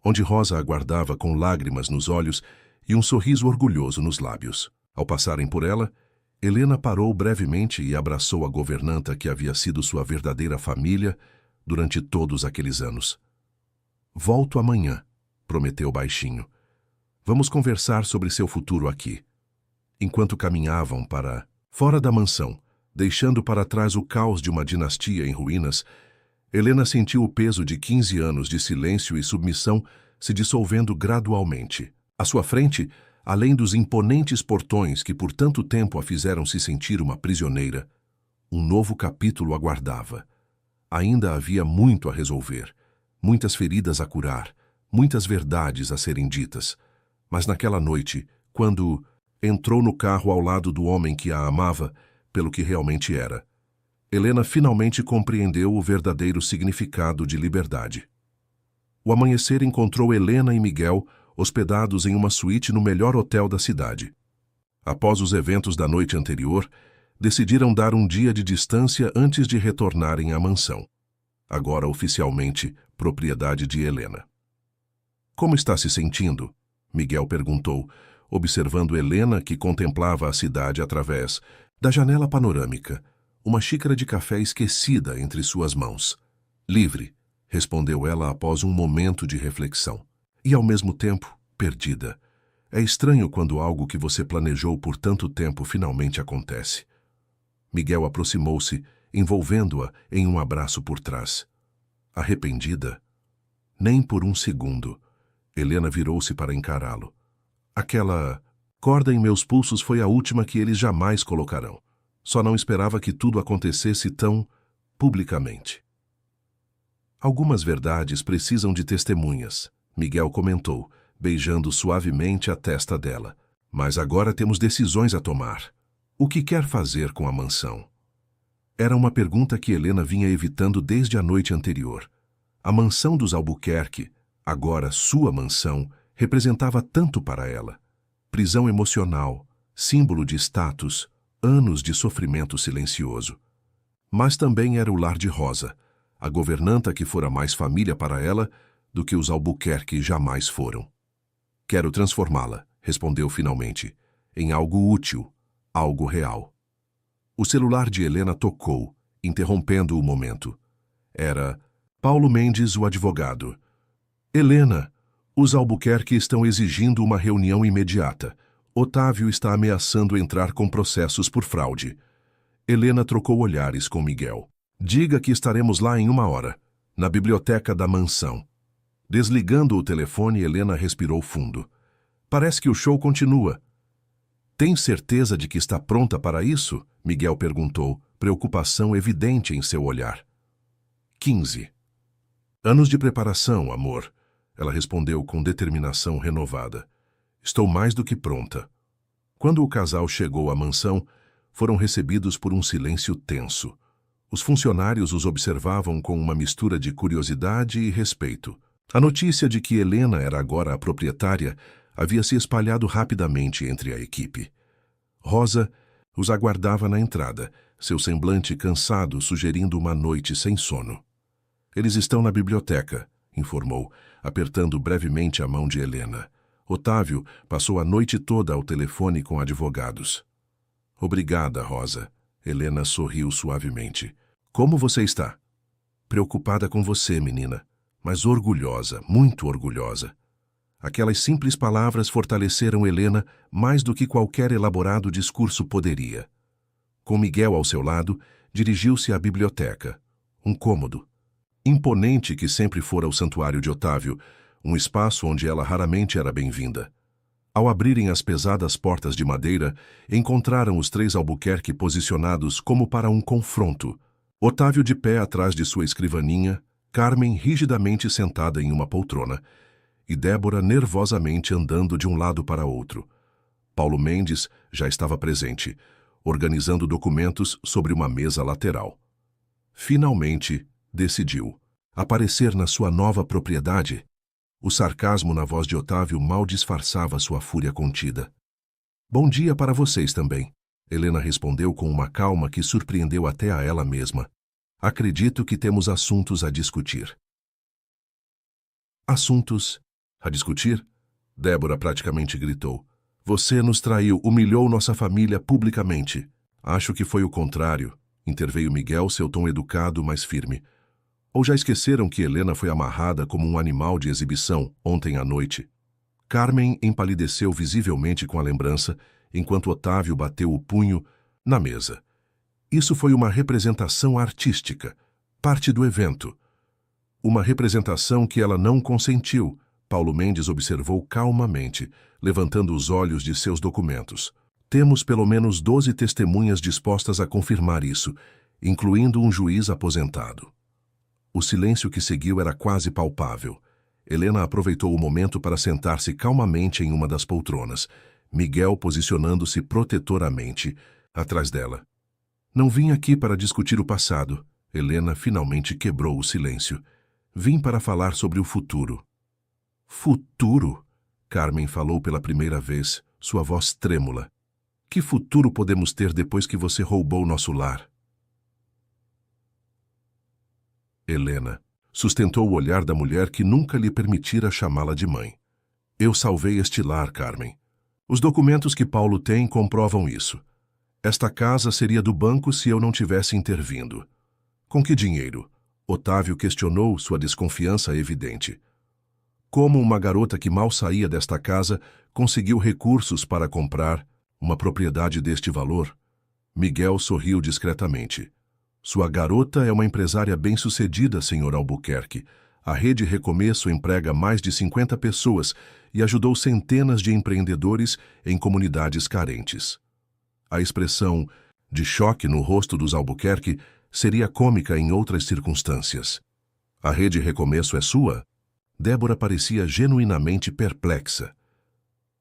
onde Rosa aguardava com lágrimas nos olhos e um sorriso orgulhoso nos lábios. Ao passarem por ela, Helena parou brevemente e abraçou a governanta que havia sido sua verdadeira família durante todos aqueles anos. Volto amanhã, prometeu baixinho. Vamos conversar sobre seu futuro aqui. Enquanto caminhavam para fora da mansão, deixando para trás o caos de uma dinastia em ruínas, Helena sentiu o peso de 15 anos de silêncio e submissão se dissolvendo gradualmente. À sua frente, além dos imponentes portões que por tanto tempo a fizeram se sentir uma prisioneira, um novo capítulo aguardava. Ainda havia muito a resolver, muitas feridas a curar, muitas verdades a serem ditas. Mas naquela noite, quando entrou no carro ao lado do homem que a amava pelo que realmente era, Helena finalmente compreendeu o verdadeiro significado de liberdade. O amanhecer encontrou Helena e Miguel hospedados em uma suíte no melhor hotel da cidade. Após os eventos da noite anterior, decidiram dar um dia de distância antes de retornarem à mansão, agora oficialmente propriedade de Helena. Como está se sentindo? Miguel perguntou, observando Helena, que contemplava a cidade através da janela panorâmica, uma xícara de café esquecida entre suas mãos. Livre, respondeu ela após um momento de reflexão. E ao mesmo tempo, perdida. É estranho quando algo que você planejou por tanto tempo finalmente acontece. Miguel aproximou-se, envolvendo-a em um abraço por trás. Arrependida? Nem por um segundo. Helena virou-se para encará-lo. Aquela corda em meus pulsos foi a última que eles jamais colocarão. Só não esperava que tudo acontecesse tão publicamente. Algumas verdades precisam de testemunhas, Miguel comentou, beijando suavemente a testa dela. Mas agora temos decisões a tomar. O que quer fazer com a mansão? Era uma pergunta que Helena vinha evitando desde a noite anterior. A mansão dos Albuquerque, agora sua mansão, representava tanto para ela. Prisão emocional, símbolo de status, anos de sofrimento silencioso. Mas também era o lar de Rosa, a governanta que fora mais família para ela do que os Albuquerque jamais foram. Quero transformá-la, respondeu finalmente, em algo útil, algo real. O celular de Helena tocou, interrompendo o momento. Era Paulo Mendes, o advogado. Helena, os Albuquerque estão exigindo uma reunião imediata. Otávio está ameaçando entrar com processos por fraude. Helena trocou olhares com Miguel. Diga que estaremos lá em 1 hora, na biblioteca da mansão. Desligando o telefone, Helena respirou fundo. Parece que o show continua. Tem certeza de que está pronta para isso? Miguel perguntou, preocupação evidente em seu olhar. 15. Anos de preparação, amor. Ela respondeu com determinação renovada. Estou mais do que pronta. Quando o casal chegou à mansão, foram recebidos por um silêncio tenso. Os funcionários os observavam com uma mistura de curiosidade e respeito. A notícia de que Helena era agora a proprietária havia se espalhado rapidamente entre a equipe. Rosa os aguardava na entrada, seu semblante cansado sugerindo uma noite sem sono. Eles estão na biblioteca, informou, apertando brevemente a mão de Helena. Otávio passou a noite toda ao telefone com advogados. Obrigada, Rosa. Helena sorriu suavemente. Como você está? Preocupada com você, menina, mas orgulhosa, muito orgulhosa. Aquelas simples palavras fortaleceram Helena mais do que qualquer elaborado discurso poderia. Com Miguel ao seu lado, dirigiu-se à biblioteca. Um cômodo. Imponente que sempre fora o santuário de Otávio, um espaço onde ela raramente era bem-vinda. Ao abrirem as pesadas portas de madeira, encontraram os três Albuquerque posicionados como para um confronto. Otávio de pé atrás de sua escrivaninha, Carmen rigidamente sentada em uma poltrona, e Débora nervosamente andando de um lado para outro. Paulo Mendes já estava presente, organizando documentos sobre uma mesa lateral. Finalmente, decidiu aparecer na sua nova propriedade. O sarcasmo na voz de Otávio mal disfarçava sua fúria contida. Bom dia para vocês também. Helena respondeu com uma calma que surpreendeu até a ela mesma. Acredito que temos assuntos a discutir. Assuntos a discutir? Débora praticamente gritou. Você nos traiu, humilhou nossa família publicamente. Acho que foi o contrário, interveio Miguel, seu tom educado, mas firme. Ou já esqueceram que Helena foi amarrada como um animal de exibição ontem à noite? Carmen empalideceu visivelmente com a lembrança, enquanto Otávio bateu o punho na mesa. Isso foi uma representação artística, parte do evento. Uma representação que ela não consentiu, Paulo Mendes observou calmamente, levantando os olhos de seus documentos. Temos pelo menos 12 testemunhas dispostas a confirmar isso, incluindo um juiz aposentado. O silêncio que seguiu era quase palpável. Helena aproveitou o momento para sentar-se calmamente em uma das poltronas, Miguel posicionando-se protetoramente atrás dela. Não vim aqui para discutir o passado. Helena finalmente quebrou o silêncio. Vim para falar sobre o futuro. Futuro? Carmen falou pela primeira vez, sua voz trêmula. Que futuro podemos ter depois que você roubou nosso lar? Helena sustentou o olhar da mulher que nunca lhe permitira chamá-la de mãe. Eu salvei este lar, Carmen. Os documentos que Paulo tem comprovam isso. Esta casa seria do banco se eu não tivesse intervindo. Com que dinheiro? Otávio questionou, sua desconfiança evidente. Como uma garota que mal saía desta casa conseguiu recursos para comprar uma propriedade deste valor? Miguel sorriu discretamente. Sua garota é uma empresária bem-sucedida, Sr. Albuquerque. A Rede Recomeço emprega mais de 50 pessoas e ajudou centenas de empreendedores em comunidades carentes. A expressão de choque no rosto dos Albuquerque seria cômica em outras circunstâncias. A Rede Recomeço é sua? Débora parecia genuinamente perplexa.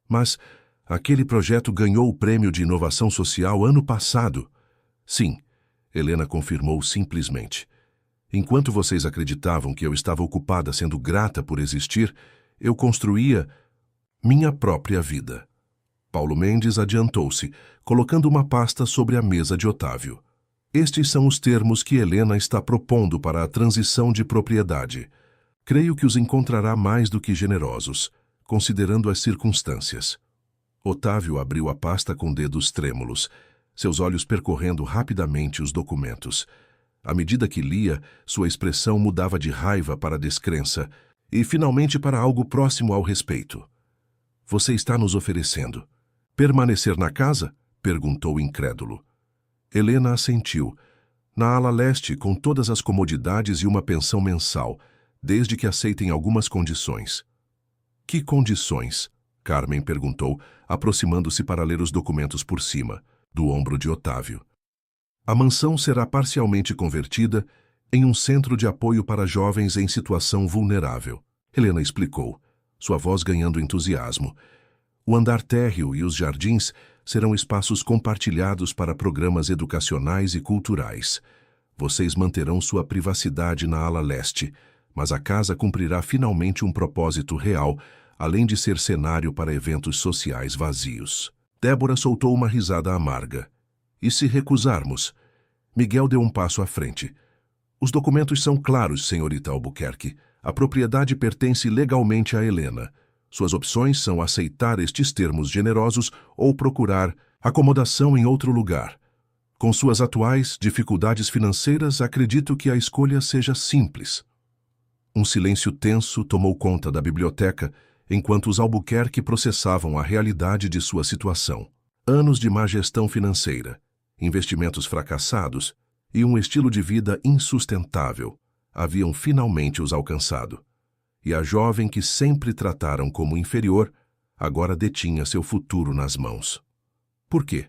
Mas aquele projeto ganhou o Prêmio de Inovação Social ano passado. Sim. Helena confirmou simplesmente. Enquanto vocês acreditavam que eu estava ocupada sendo grata por existir, eu construía minha própria vida. Paulo Mendes adiantou-se, colocando uma pasta sobre a mesa de Otávio. Estes são os termos que Helena está propondo para a transição de propriedade. Creio que os encontrará mais do que generosos, considerando as circunstâncias. Otávio abriu a pasta com dedos trêmulos, seus olhos percorrendo rapidamente os documentos. À medida que lia, sua expressão mudava de raiva para descrença e, finalmente, para algo próximo ao respeito. Você está nos oferecendo permanecer na casa? Perguntou incrédulo. Helena assentiu. Na ala leste, com todas as comodidades e uma pensão mensal, desde que aceitem algumas condições. Que condições? Carmen perguntou, aproximando-se para ler os documentos por cima, do ombro de Otávio. A mansão será parcialmente convertida em um centro de apoio para jovens em situação vulnerável. Helena explicou, sua voz ganhando entusiasmo. O andar térreo e os jardins serão espaços compartilhados para programas educacionais e culturais. Vocês manterão sua privacidade na ala leste, mas a casa cumprirá finalmente um propósito real além de ser cenário para eventos sociais vazios. Débora soltou uma risada amarga. E se recusarmos? Miguel deu um passo à frente. Os documentos são claros, senhorita Albuquerque. A propriedade pertence legalmente a Helena. Suas opções são aceitar estes termos generosos ou procurar acomodação em outro lugar. Com suas atuais dificuldades financeiras, acredito que a escolha seja simples. Um silêncio tenso tomou conta da biblioteca enquanto os Albuquerque processavam a realidade de sua situação. Anos de má gestão financeira, investimentos fracassados e um estilo de vida insustentável haviam finalmente os alcançado. E a jovem que sempre trataram como inferior agora detinha seu futuro nas mãos. Por quê?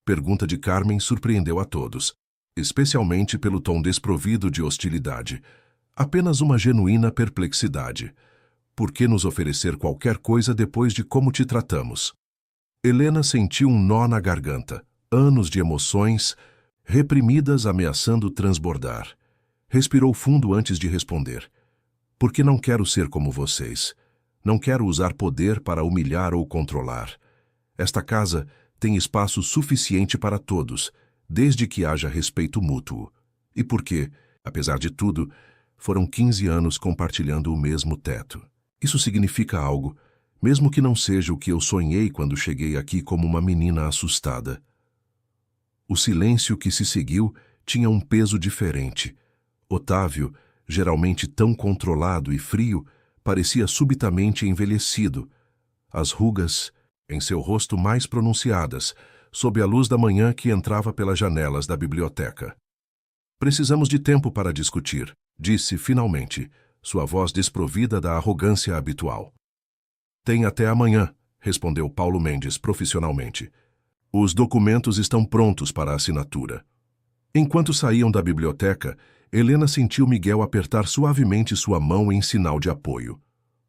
Pergunta de Carmen surpreendeu a todos, especialmente pelo tom desprovido de hostilidade. Apenas uma genuína perplexidade. Por que nos oferecer qualquer coisa depois de como te tratamos? Helena sentiu um nó na garganta, anos de emoções reprimidas ameaçando transbordar. Respirou fundo antes de responder. Porque não quero ser como vocês. Não quero usar poder para humilhar ou controlar. Esta casa tem espaço suficiente para todos, desde que haja respeito mútuo. E porque, apesar de tudo, foram 15 anos compartilhando o mesmo teto. Isso significa algo, mesmo que não seja o que eu sonhei quando cheguei aqui como uma menina assustada. O silêncio que se seguiu tinha um peso diferente. Otávio, geralmente tão controlado e frio, parecia subitamente envelhecido. As rugas em seu rosto mais pronunciadas, sob a luz da manhã que entrava pelas janelas da biblioteca. Precisamos de tempo para discutir, disse finalmente, sua voz desprovida da arrogância habitual. Tem até amanhã, respondeu Paulo Mendes profissionalmente. Os documentos estão prontos para assinatura. Enquanto saíam da biblioteca, Helena sentiu Miguel apertar suavemente sua mão em sinal de apoio.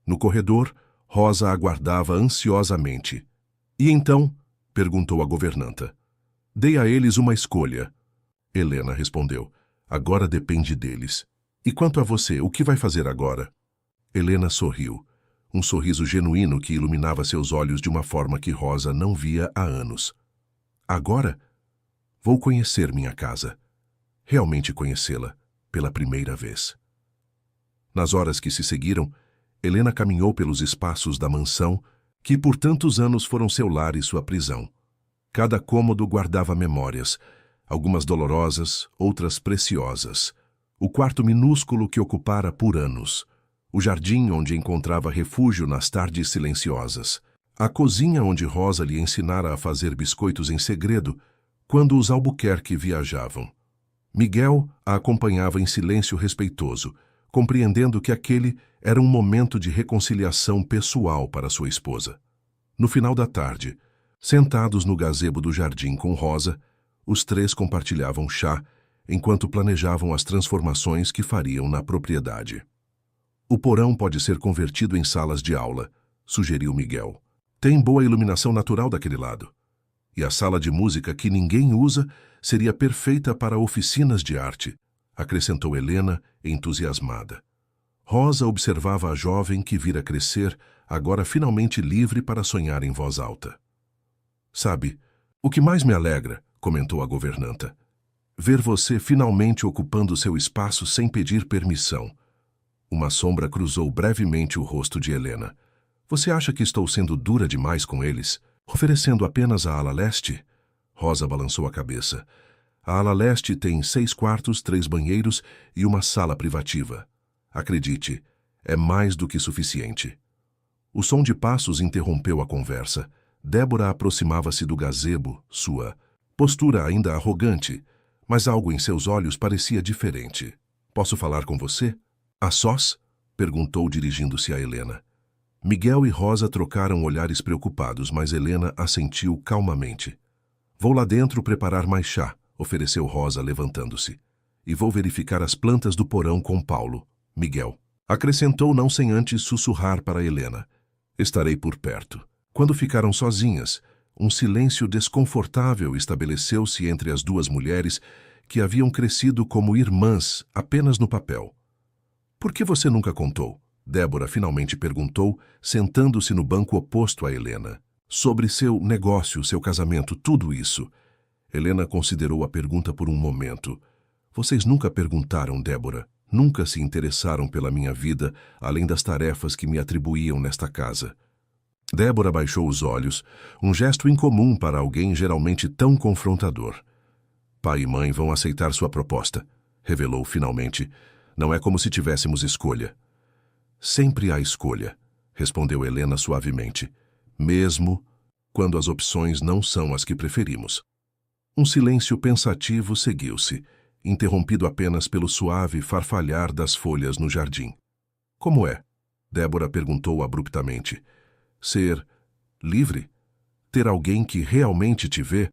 No corredor, Rosa aguardava ansiosamente. E então? Perguntou a governanta. Dei a eles uma escolha. Helena respondeu. Agora depende deles. E quanto a você, o que vai fazer agora? Helena sorriu. Um sorriso genuíno que iluminava seus olhos de uma forma que Rosa não via há anos. Agora? Vou conhecer minha casa. Realmente conhecê-la, pela primeira vez. Nas horas que se seguiram, Helena caminhou pelos espaços da mansão, que por tantos anos foram seu lar e sua prisão. Cada cômodo guardava memórias, algumas dolorosas, outras preciosas. O quarto minúsculo que ocupara por anos. O jardim onde encontrava refúgio nas tardes silenciosas. A cozinha onde Rosa lhe ensinara a fazer biscoitos em segredo, quando os Albuquerque viajavam. Miguel a acompanhava em silêncio respeitoso, compreendendo que aquele era um momento de reconciliação pessoal para sua esposa. No final da tarde, sentados no gazebo do jardim com Rosa, os três compartilhavam chá, enquanto planejavam as transformações que fariam na propriedade. O porão pode ser convertido em salas de aula, sugeriu Miguel. Tem boa iluminação natural daquele lado. E a sala de música que ninguém usa seria perfeita para oficinas de arte, acrescentou Helena, entusiasmada. Rosa observava a jovem que vira crescer, agora finalmente livre para sonhar em voz alta. Sabe, o que mais me alegra, comentou a governanta, ver você finalmente ocupando seu espaço sem pedir permissão. Uma sombra cruzou brevemente o rosto de Helena. Você acha que estou sendo dura demais com eles, oferecendo apenas a ala leste? Rosa balançou a cabeça. A ala leste tem 6 quartos, 3 banheiros e uma sala privativa. Acredite, é mais do que suficiente. O som de passos interrompeu a conversa. Débora aproximava-se do gazebo, sua postura ainda arrogante, mas algo em seus olhos parecia diferente. Posso falar com você? A sós? Perguntou dirigindo-se a Helena. Miguel e Rosa trocaram olhares preocupados, mas Helena assentiu calmamente. Vou lá dentro preparar mais chá, ofereceu Rosa levantando-se. E vou verificar as plantas do porão com Paulo. Miguel acrescentou não sem antes sussurrar para Helena. Estarei por perto. Quando ficaram sozinhas, um silêncio desconfortável estabeleceu-se entre as duas mulheres que haviam crescido como irmãs apenas no papel. Por que você nunca contou? Débora finalmente perguntou, sentando-se no banco oposto a Helena. Sobre seu negócio, seu casamento, tudo isso. Helena considerou a pergunta por um momento. Vocês nunca perguntaram, Débora. Nunca se interessaram pela minha vida, além das tarefas que me atribuíam nesta casa. Débora baixou os olhos, um gesto incomum para alguém geralmente tão confrontador. Pai e mãe vão aceitar sua proposta, revelou finalmente. Não é como se tivéssemos escolha. Sempre há escolha, respondeu Helena suavemente, mesmo quando as opções não são as que preferimos. Um silêncio pensativo seguiu-se, interrompido apenas pelo suave farfalhar das folhas no jardim. Como é? Débora perguntou abruptamente. Ser livre? Ter alguém que realmente te vê?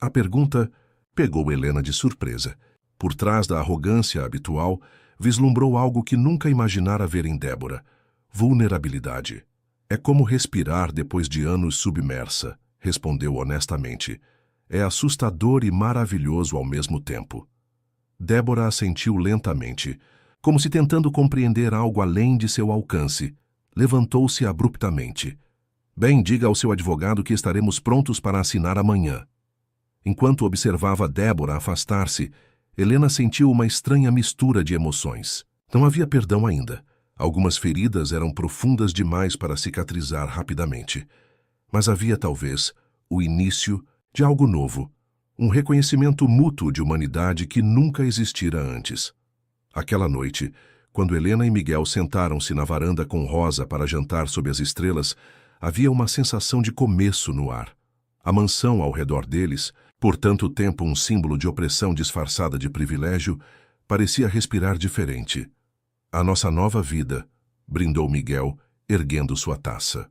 A pergunta pegou Helena de surpresa. Por trás da arrogância habitual, vislumbrou algo que nunca imaginara ver em Débora: vulnerabilidade. É como respirar depois de anos submersa, respondeu honestamente. É assustador e maravilhoso ao mesmo tempo. Débora assentiu lentamente, como se tentando compreender algo além de seu alcance. Levantou-se abruptamente. Bem, diga ao seu advogado que estaremos prontos para assinar amanhã. Enquanto observava Débora afastar-se, Helena sentiu uma estranha mistura de emoções. Não havia perdão ainda. Algumas feridas eram profundas demais para cicatrizar rapidamente. Mas havia, talvez, o início de algo novo. Um reconhecimento mútuo de humanidade que nunca existira antes. Aquela noite, quando Helena e Miguel sentaram-se na varanda com Rosa para jantar sob as estrelas, havia uma sensação de começo no ar. A mansão ao redor deles, por tanto tempo um símbolo de opressão disfarçada de privilégio, parecia respirar diferente. A nossa nova vida, brindou Miguel, erguendo sua taça.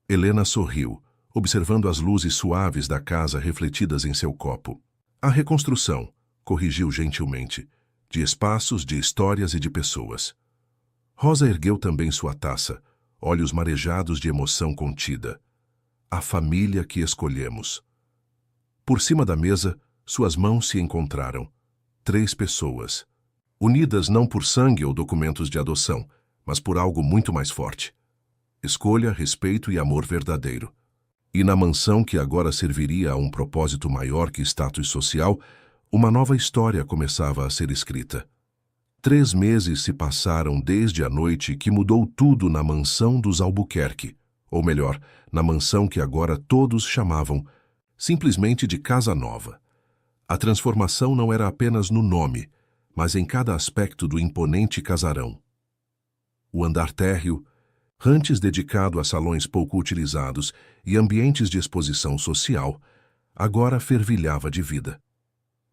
Helena sorriu, observando as luzes suaves da casa refletidas em seu copo. A reconstrução, corrigiu gentilmente, de espaços, de histórias e de pessoas. Rosa ergueu também sua taça, olhos marejados de emoção contida. A família que escolhemos. Por cima da mesa, suas mãos se encontraram. 3 pessoas. Unidas não por sangue ou documentos de adoção, mas por algo muito mais forte. Escolha, respeito e amor verdadeiro. E na mansão que agora serviria a um propósito maior que status social, uma nova história começava a ser escrita. 3 meses se passaram desde a noite que mudou tudo na mansão dos Albuquerque, ou melhor, na mansão que agora todos chamavam simplesmente de Casa Nova. A transformação não era apenas no nome, mas em cada aspecto do imponente casarão. O andar térreo, antes dedicado a salões pouco utilizados e ambientes de exposição social, agora fervilhava de vida.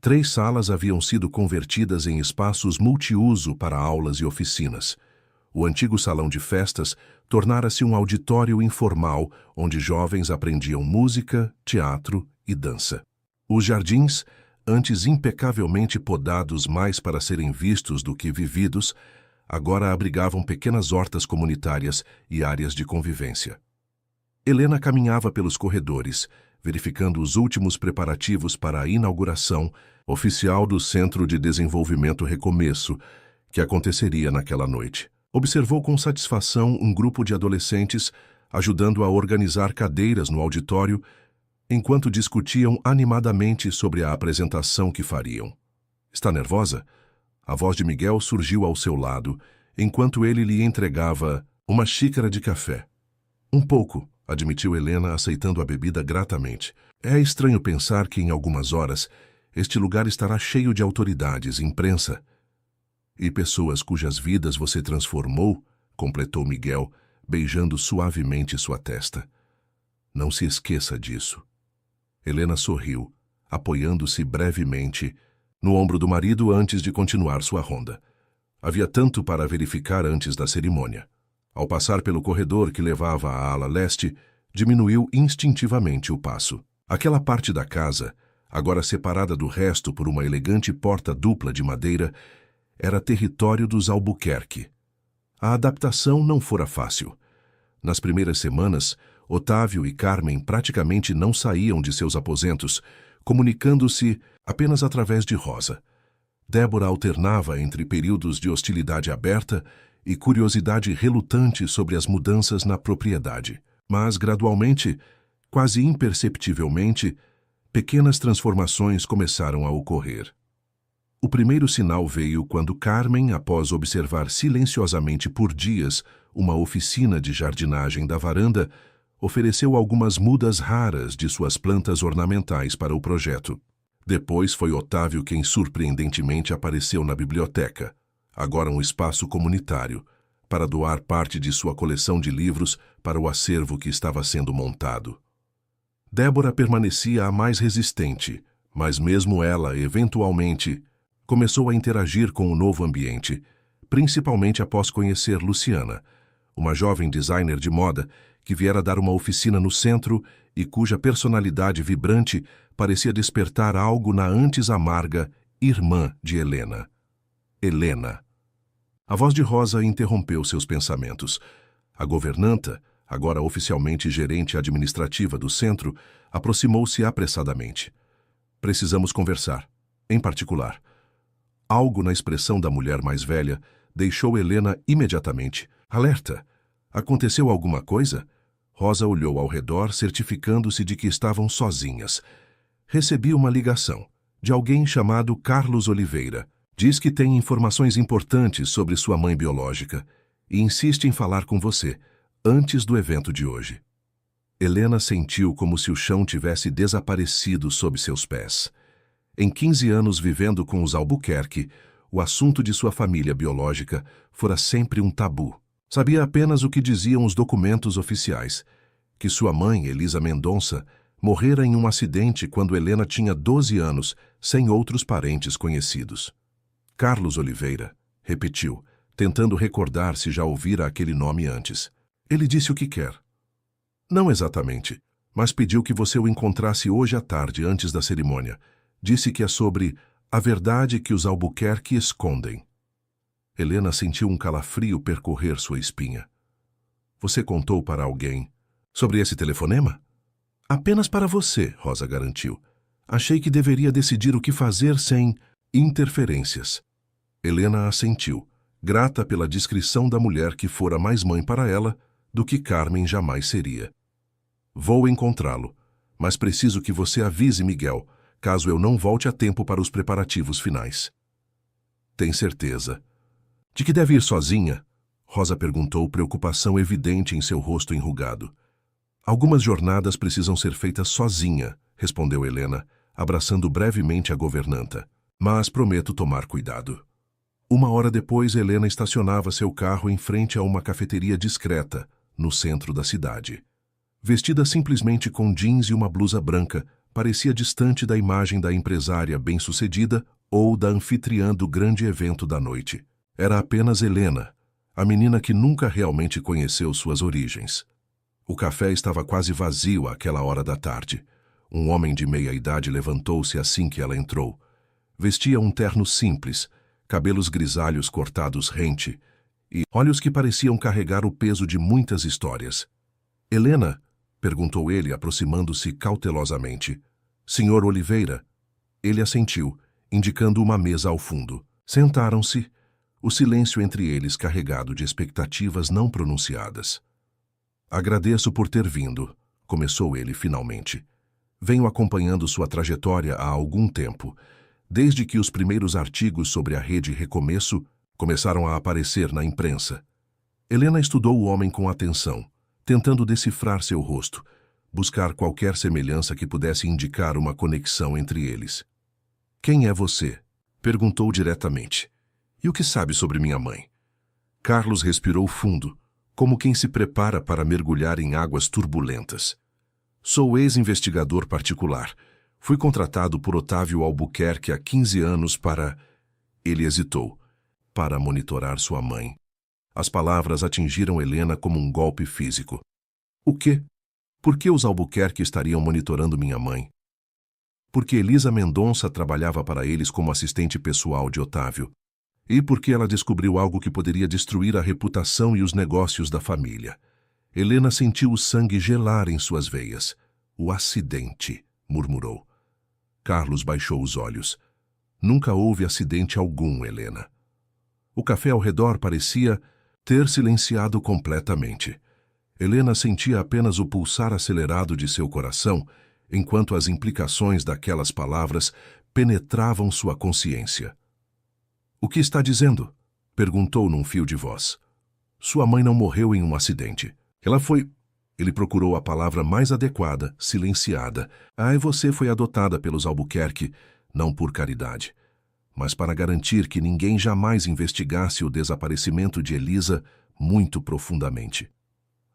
3 salas haviam sido convertidas em espaços multiuso para aulas e oficinas. O antigo salão de festas tornara-se um auditório informal onde jovens aprendiam música, teatro e dança. Os jardins, antes impecavelmente podados mais para serem vistos do que vividos, agora abrigavam pequenas hortas comunitárias e áreas de convivência. Helena caminhava pelos corredores, verificando os últimos preparativos para a inauguração oficial do Centro de Desenvolvimento Recomeço, que aconteceria naquela noite. Observou com satisfação um grupo de adolescentes ajudando a organizar cadeiras no auditório, enquanto discutiam animadamente sobre a apresentação que fariam. Está nervosa? A voz de Miguel surgiu ao seu lado, enquanto ele lhe entregava uma xícara de café. Um pouco, admitiu Helena, aceitando a bebida gratamente. É estranho pensar que, em algumas horas, este lugar estará cheio de autoridades, imprensa e pessoas cujas vidas você transformou, completou Miguel, beijando suavemente sua testa. Não se esqueça disso. Helena sorriu, apoiando-se brevemente no ombro do marido antes de continuar sua ronda. Havia tanto para verificar antes da cerimônia. Ao passar pelo corredor que levava à ala leste, diminuiu instintivamente o passo. Aquela parte da casa, agora separada do resto por uma elegante porta dupla de madeira, era território dos Albuquerque. A adaptação não fora fácil. Nas primeiras semanas, Otávio e Carmen praticamente não saíam de seus aposentos, comunicando-se apenas através de Rosa. Débora alternava entre períodos de hostilidade aberta e curiosidade relutante sobre as mudanças na propriedade. Mas, gradualmente, quase imperceptivelmente, pequenas transformações começaram a ocorrer. O primeiro sinal veio quando Carmen, após observar silenciosamente por dias uma oficina de jardinagem da varanda, ofereceu algumas mudas raras de suas plantas ornamentais para o projeto. Depois foi Otávio quem surpreendentemente apareceu na biblioteca, agora um espaço comunitário, para doar parte de sua coleção de livros para o acervo que estava sendo montado. Débora permanecia a mais resistente, mas mesmo ela, eventualmente, começou a interagir com o novo ambiente, principalmente após conhecer Luciana, uma jovem designer de moda que viera dar uma oficina no centro e cuja personalidade vibrante parecia despertar algo na antes amarga irmã de Helena. Helena. A voz de Rosa interrompeu seus pensamentos. A governanta, agora oficialmente gerente administrativa do centro, aproximou-se apressadamente. Precisamos conversar, em particular. Algo na expressão da mulher mais velha deixou Helena imediatamente. Alerta! Aconteceu alguma coisa? Rosa olhou ao redor, certificando-se de que estavam sozinhas. Recebi uma ligação de alguém chamado Carlos Oliveira. Diz que tem informações importantes sobre sua mãe biológica e insiste em falar com você, antes do evento de hoje. Helena sentiu como se o chão tivesse desaparecido sob seus pés. Em 15 anos vivendo com os Albuquerque, o assunto de sua família biológica fora sempre um tabu. Sabia apenas o que diziam os documentos oficiais, que sua mãe, Elisa Mendonça, morrera em um acidente quando Helena tinha 12 anos, sem outros parentes conhecidos. Carlos Oliveira, repetiu, tentando recordar se já ouvira aquele nome antes. Ele disse o que quer. Não exatamente, mas pediu que você o encontrasse hoje à tarde, antes da cerimônia. Disse que é sobre a verdade que os Albuquerque escondem. Helena sentiu um calafrio percorrer sua espinha. Você contou para alguém sobre esse telefonema? Apenas para você, Rosa garantiu. Achei que deveria decidir o que fazer sem interferências. Helena assentiu, grata pela descrição da mulher que fora mais mãe para ela do que Carmen jamais seria. Vou encontrá-lo, mas preciso que você avise Miguel, caso eu não volte a tempo para os preparativos finais. Tem certeza? De que deve ir sozinha? Rosa perguntou, preocupação evidente em seu rosto enrugado. Algumas jornadas precisam ser feitas sozinha, respondeu Helena, abraçando brevemente a governanta. Mas prometo tomar cuidado. 1 hora depois, Helena estacionava seu carro em frente a uma cafeteria discreta, no centro da cidade. Vestida simplesmente com jeans e uma blusa branca, parecia distante da imagem da empresária bem-sucedida ou da anfitriã do grande evento da noite. Era apenas Helena, a menina que nunca realmente conheceu suas origens. O café estava quase vazio àquela hora da tarde. Um homem de meia-idade levantou-se assim que ela entrou. Vestia um terno simples, cabelos grisalhos cortados rente e olhos que pareciam carregar o peso de muitas histórias. Helena? Perguntou ele, aproximando-se cautelosamente. Senhor Oliveira? Ele assentiu, indicando uma mesa ao fundo. Sentaram-se, o silêncio entre eles carregado de expectativas não pronunciadas. Agradeço por ter vindo, começou ele finalmente. Venho acompanhando sua trajetória há algum tempo, desde que os primeiros artigos sobre a rede Recomeço começaram a aparecer na imprensa. Helena estudou o homem com atenção, tentando decifrar seu rosto, buscar qualquer semelhança que pudesse indicar uma conexão entre eles. Quem é você? Perguntou diretamente. E o que sabe sobre minha mãe? Carlos respirou fundo, como quem se prepara para mergulhar em águas turbulentas. Sou ex-investigador particular. Fui contratado por Otávio Albuquerque há 15 anos para... Ele hesitou. Para monitorar sua mãe. As palavras atingiram Helena como um golpe físico. O quê? Por que os Albuquerque estariam monitorando minha mãe? Porque Elisa Mendonça trabalhava para eles como assistente pessoal de Otávio. E porque ela descobriu algo que poderia destruir a reputação e os negócios da família. Helena sentiu o sangue gelar em suas veias. O acidente, murmurou. Carlos baixou os olhos. Nunca houve acidente algum, Helena. O café ao redor parecia ter silenciado completamente. Helena sentia apenas o pulsar acelerado de seu coração, enquanto as implicações daquelas palavras penetravam sua consciência. "O que está dizendo?" perguntou num fio de voz. "Sua mãe não morreu em um acidente. Ela foi..." Ele procurou a palavra mais adequada, silenciada. "Ah, e você foi adotada pelos Albuquerque, não por caridade, mas para garantir que ninguém jamais investigasse o desaparecimento de Elisa muito profundamente."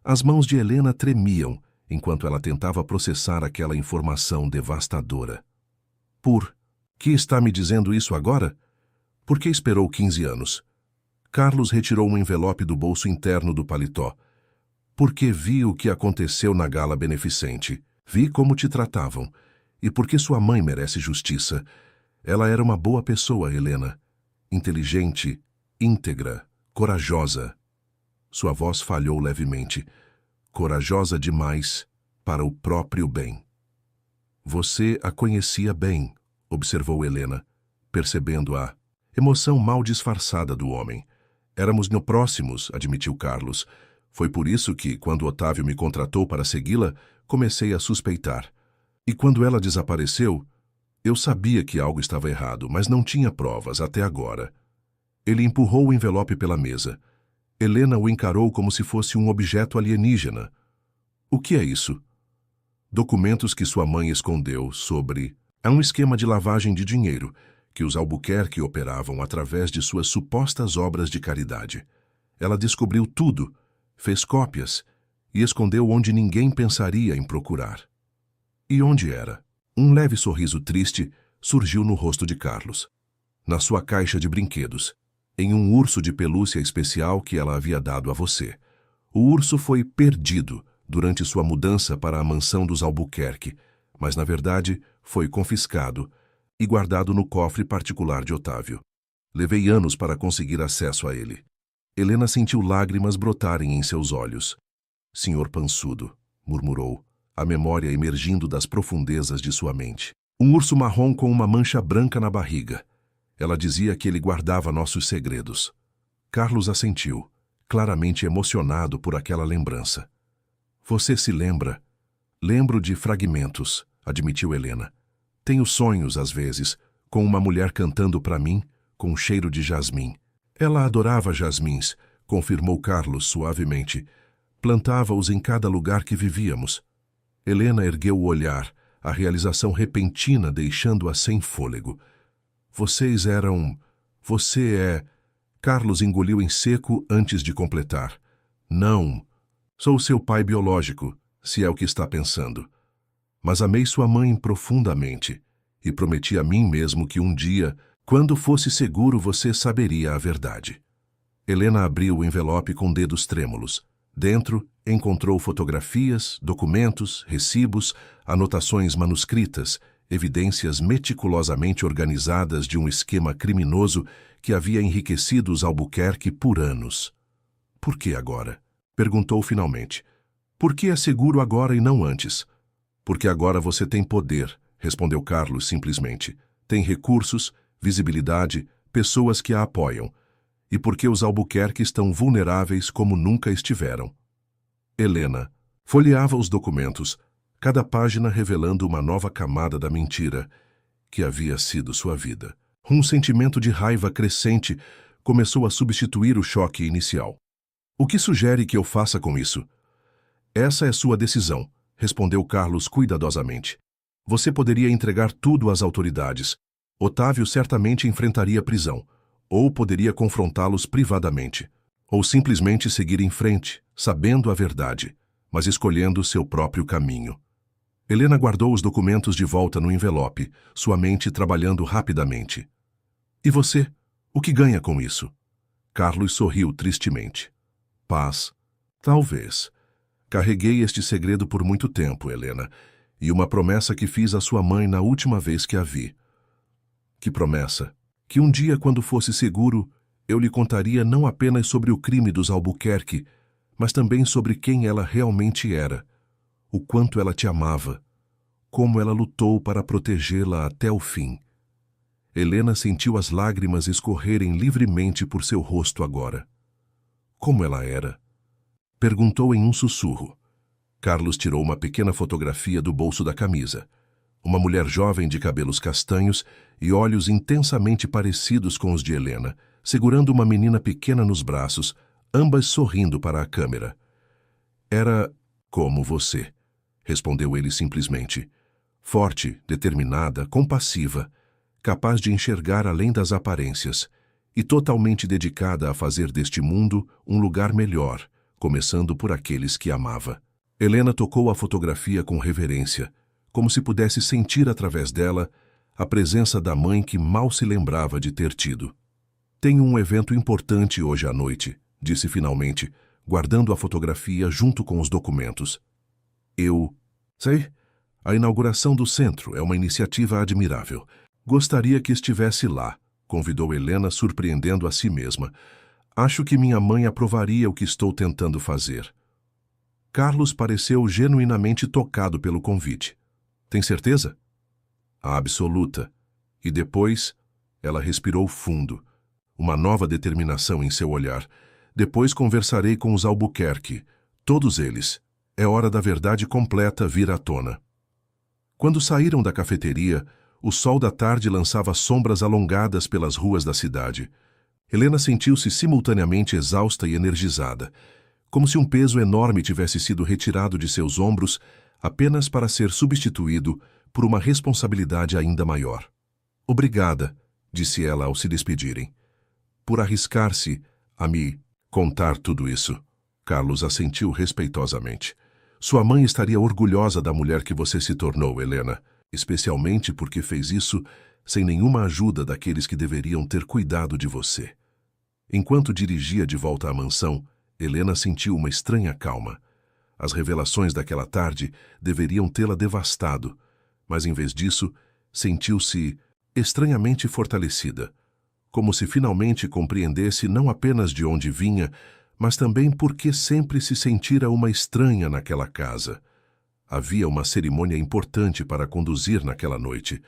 As mãos de Helena tremiam enquanto ela tentava processar aquela informação devastadora. "Por que está me dizendo isso agora? Por que esperou 15 anos? Carlos retirou um envelope do bolso interno do paletó. "Porque vi o que aconteceu na gala beneficente. Vi como te tratavam. E porque sua mãe merece justiça. Ela era uma boa pessoa, Helena. Inteligente, íntegra, corajosa." Sua voz falhou levemente. "Corajosa demais para o próprio bem." "Você a conhecia bem", observou Helena, percebendo a emoção mal disfarçada do homem. "Éramos próximos", admitiu Carlos. "Foi por isso que, quando Otávio me contratou para segui-la, comecei a suspeitar. E quando ela desapareceu, eu sabia que algo estava errado, mas não tinha provas até agora." Ele empurrou o envelope pela mesa. Helena o encarou como se fosse um objeto alienígena. "O que é isso?" "Documentos que sua mãe escondeu sobre... É um esquema de lavagem de dinheiro que os Albuquerque operavam através de suas supostas obras de caridade. Ela descobriu tudo, fez cópias e escondeu onde ninguém pensaria em procurar." "E onde era?" Um leve sorriso triste surgiu no rosto de Carlos. "Na sua caixa de brinquedos, em um urso de pelúcia especial que ela havia dado a você. O urso foi perdido durante sua mudança para a mansão dos Albuquerque, mas na verdade foi confiscado e guardado no cofre particular de Otávio. Levei anos para conseguir acesso a ele." Helena sentiu lágrimas brotarem em seus olhos. "Senhor Pansudo", murmurou, a memória emergindo das profundezas de sua mente. "Um urso marrom com uma mancha branca na barriga. Ela dizia que ele guardava nossos segredos." Carlos assentiu, claramente emocionado por aquela lembrança. "Você se lembra?" "Lembro de fragmentos", admitiu Helena. "Tenho sonhos, às vezes, com uma mulher cantando para mim, com cheiro de jasmim." "Ela adorava jasmins", confirmou Carlos suavemente. "Plantava-os em cada lugar que vivíamos." Helena ergueu o olhar, a realização repentina deixando-a sem fôlego. "Vocês eram... Você é..." Carlos engoliu em seco antes de completar. "Não. Sou seu pai biológico, se é o que está pensando. Mas amei sua mãe profundamente e prometi a mim mesmo que um dia, quando fosse seguro, você saberia a verdade." Helena abriu o envelope com dedos trêmulos. Dentro, encontrou fotografias, documentos, recibos, anotações manuscritas, evidências meticulosamente organizadas de um esquema criminoso que havia enriquecido os Albuquerque por anos. "Por que agora?" perguntou finalmente. "Por que é seguro agora e não antes?" "Porque agora você tem poder", respondeu Carlos simplesmente. "Tem recursos, visibilidade, pessoas que a apoiam. E porque os Albuquerque estão vulneráveis como nunca estiveram." Helena folheava os documentos, cada página revelando uma nova camada da mentira que havia sido sua vida. Um sentimento de raiva crescente começou a substituir o choque inicial. "O que sugere que eu faça com isso?" "Essa é sua decisão", respondeu Carlos cuidadosamente. "Você poderia entregar tudo às autoridades. Otávio certamente enfrentaria prisão, ou poderia confrontá-los privadamente, ou simplesmente seguir em frente, sabendo a verdade, mas escolhendo seu próprio caminho." Helena guardou os documentos de volta no envelope, sua mente trabalhando rapidamente. "E você? O que ganha com isso?" Carlos sorriu tristemente. "Paz. Talvez. Carreguei este segredo por muito tempo, Helena, e uma promessa que fiz à sua mãe na última vez que a vi." "Que promessa?" "Que um dia, quando fosse seguro, eu lhe contaria não apenas sobre o crime dos Albuquerque, mas também sobre quem ela realmente era, o quanto ela te amava, como ela lutou para protegê-la até o fim." Helena sentiu as lágrimas escorrerem livremente por seu rosto agora. Como ela era? Perguntou em um sussurro. Carlos tirou uma pequena fotografia do bolso da camisa. Uma mulher jovem de cabelos castanhos e olhos intensamente parecidos com os de Helena, segurando uma menina pequena nos braços, ambas sorrindo para a câmera. Era como você, respondeu ele simplesmente. Forte, determinada, compassiva, capaz de enxergar além das aparências e totalmente dedicada a fazer deste mundo um lugar melhor, começando por aqueles que amava. Helena tocou a fotografia com reverência, como se pudesse sentir através dela a presença da mãe que mal se lembrava de ter tido. Tenho um evento importante hoje à noite, disse finalmente, guardando a fotografia junto com os documentos. Sei, a inauguração do centro é uma iniciativa admirável. Gostaria que estivesse lá, convidou Helena, surpreendendo a si mesma. Acho que minha mãe aprovaria o que estou tentando fazer. Carlos pareceu genuinamente tocado pelo convite. Tem certeza? Absoluta. E depois, ela respirou fundo. Uma nova determinação em seu olhar. Depois conversarei com os Albuquerque. Todos eles. É hora da verdade completa vir à tona. Quando saíram da cafeteria, o sol da tarde lançava sombras alongadas pelas ruas da cidade. Helena sentiu-se simultaneamente exausta e energizada, como se um peso enorme tivesse sido retirado de seus ombros apenas para ser substituído por uma responsabilidade ainda maior. Obrigada, disse ela ao se despedirem, por arriscar-se a me contar tudo isso. Carlos assentiu respeitosamente. Sua mãe estaria orgulhosa da mulher que você se tornou, Helena, especialmente porque fez isso sem nenhuma ajuda daqueles que deveriam ter cuidado de você. Enquanto dirigia de volta à mansão, Helena sentiu uma estranha calma. As revelações daquela tarde deveriam tê-la devastado, mas em vez disso, sentiu-se estranhamente fortalecida, como se finalmente compreendesse não apenas de onde vinha, mas também por que sempre se sentira uma estranha naquela casa. Havia uma cerimônia importante para conduzir naquela noite.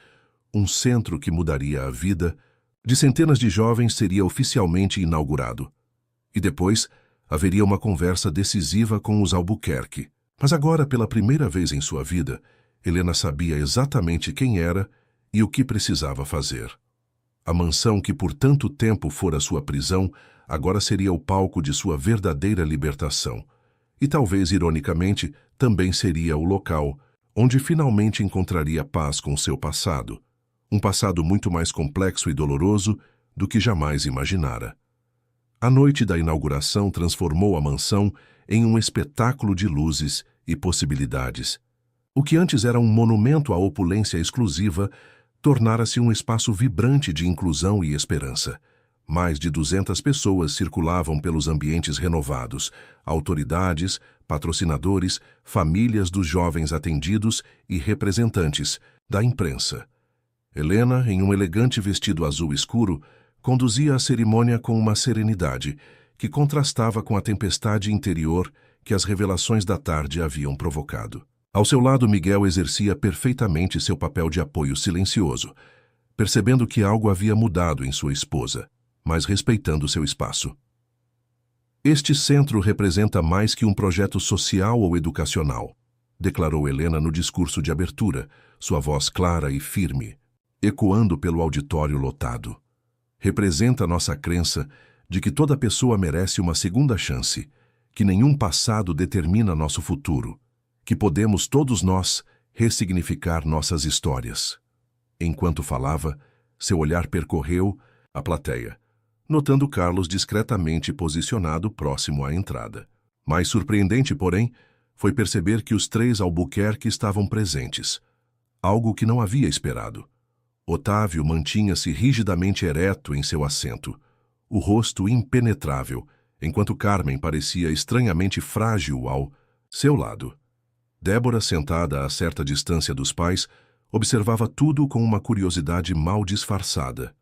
Um centro que mudaria a vida de centenas de jovens seria oficialmente inaugurado. E depois, haveria uma conversa decisiva com os Albuquerque. Mas agora, pela primeira vez em sua vida, Helena sabia exatamente quem era e o que precisava fazer. A mansão que por tanto tempo fora sua prisão, agora seria o palco de sua verdadeira libertação. E talvez, ironicamente, também seria o local onde finalmente encontraria paz com seu passado. Um passado muito mais complexo e doloroso do que jamais imaginara. A noite da inauguração transformou a mansão em um espetáculo de luzes e possibilidades. O que antes era um monumento à opulência exclusiva, tornara-se um espaço vibrante de inclusão e esperança. Mais de 200 pessoas circulavam pelos ambientes renovados, autoridades, patrocinadores, famílias dos jovens atendidos e representantes da imprensa. Helena, em um elegante vestido azul escuro, conduzia a cerimônia com uma serenidade que contrastava com a tempestade interior que as revelações da tarde haviam provocado. Ao seu lado, Miguel exercia perfeitamente seu papel de apoio silencioso, percebendo que algo havia mudado em sua esposa, mas respeitando seu espaço. Este centro representa mais que um projeto social ou educacional, declarou Helena no discurso de abertura, sua voz clara e firme, ecoando pelo auditório lotado. Representa nossa crença de que toda pessoa merece uma segunda chance, que nenhum passado determina nosso futuro, que podemos todos nós ressignificar nossas histórias. Enquanto falava, seu olhar percorreu a plateia, notando Carlos discretamente posicionado próximo à entrada. Mais surpreendente, porém, foi perceber que os 3 Albuquerque estavam presentes, algo que não havia esperado. Otávio mantinha-se rigidamente ereto em seu assento, o rosto impenetrável, enquanto Carmen parecia estranhamente frágil ao seu lado. Débora, sentada a certa distância dos pais, observava tudo com uma curiosidade mal disfarçada.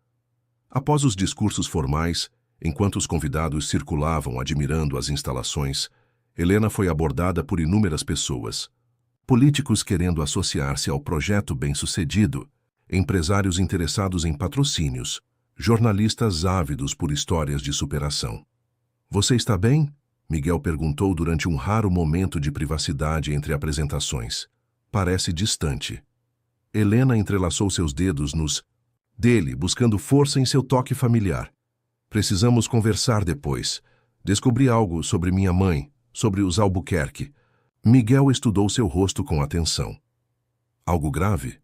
Após os discursos formais, enquanto os convidados circulavam admirando as instalações, Helena foi abordada por inúmeras pessoas. Políticos querendo associar-se ao projeto bem-sucedido, empresários interessados em patrocínios, jornalistas ávidos por histórias de superação. Você está bem? Miguel perguntou durante um raro momento de privacidade entre apresentações. Parece distante. Helena entrelaçou seus dedos nos dele, buscando força em seu toque familiar. Precisamos conversar depois. Descobri algo sobre minha mãe, sobre os Albuquerque. Miguel estudou seu rosto com atenção. Algo grave?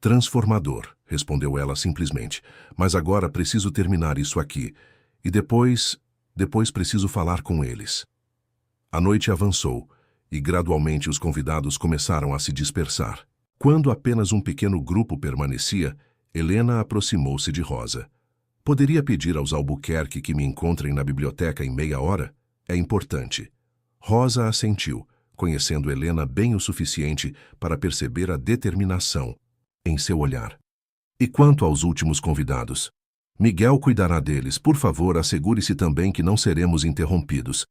Transformador, respondeu ela simplesmente. Mas agora preciso terminar isso aqui. E depois preciso falar com eles. A noite avançou, e gradualmente os convidados começaram a se dispersar. Quando apenas um pequeno grupo permanecia, Helena aproximou-se de Rosa. Poderia pedir aos Albuquerque que me encontrem na biblioteca em meia hora? É importante. Rosa assentiu, conhecendo Helena bem o suficiente para perceber a determinação em seu olhar. E quanto aos últimos convidados? Miguel cuidará deles. Por favor, assegure-se também que não seremos interrompidos.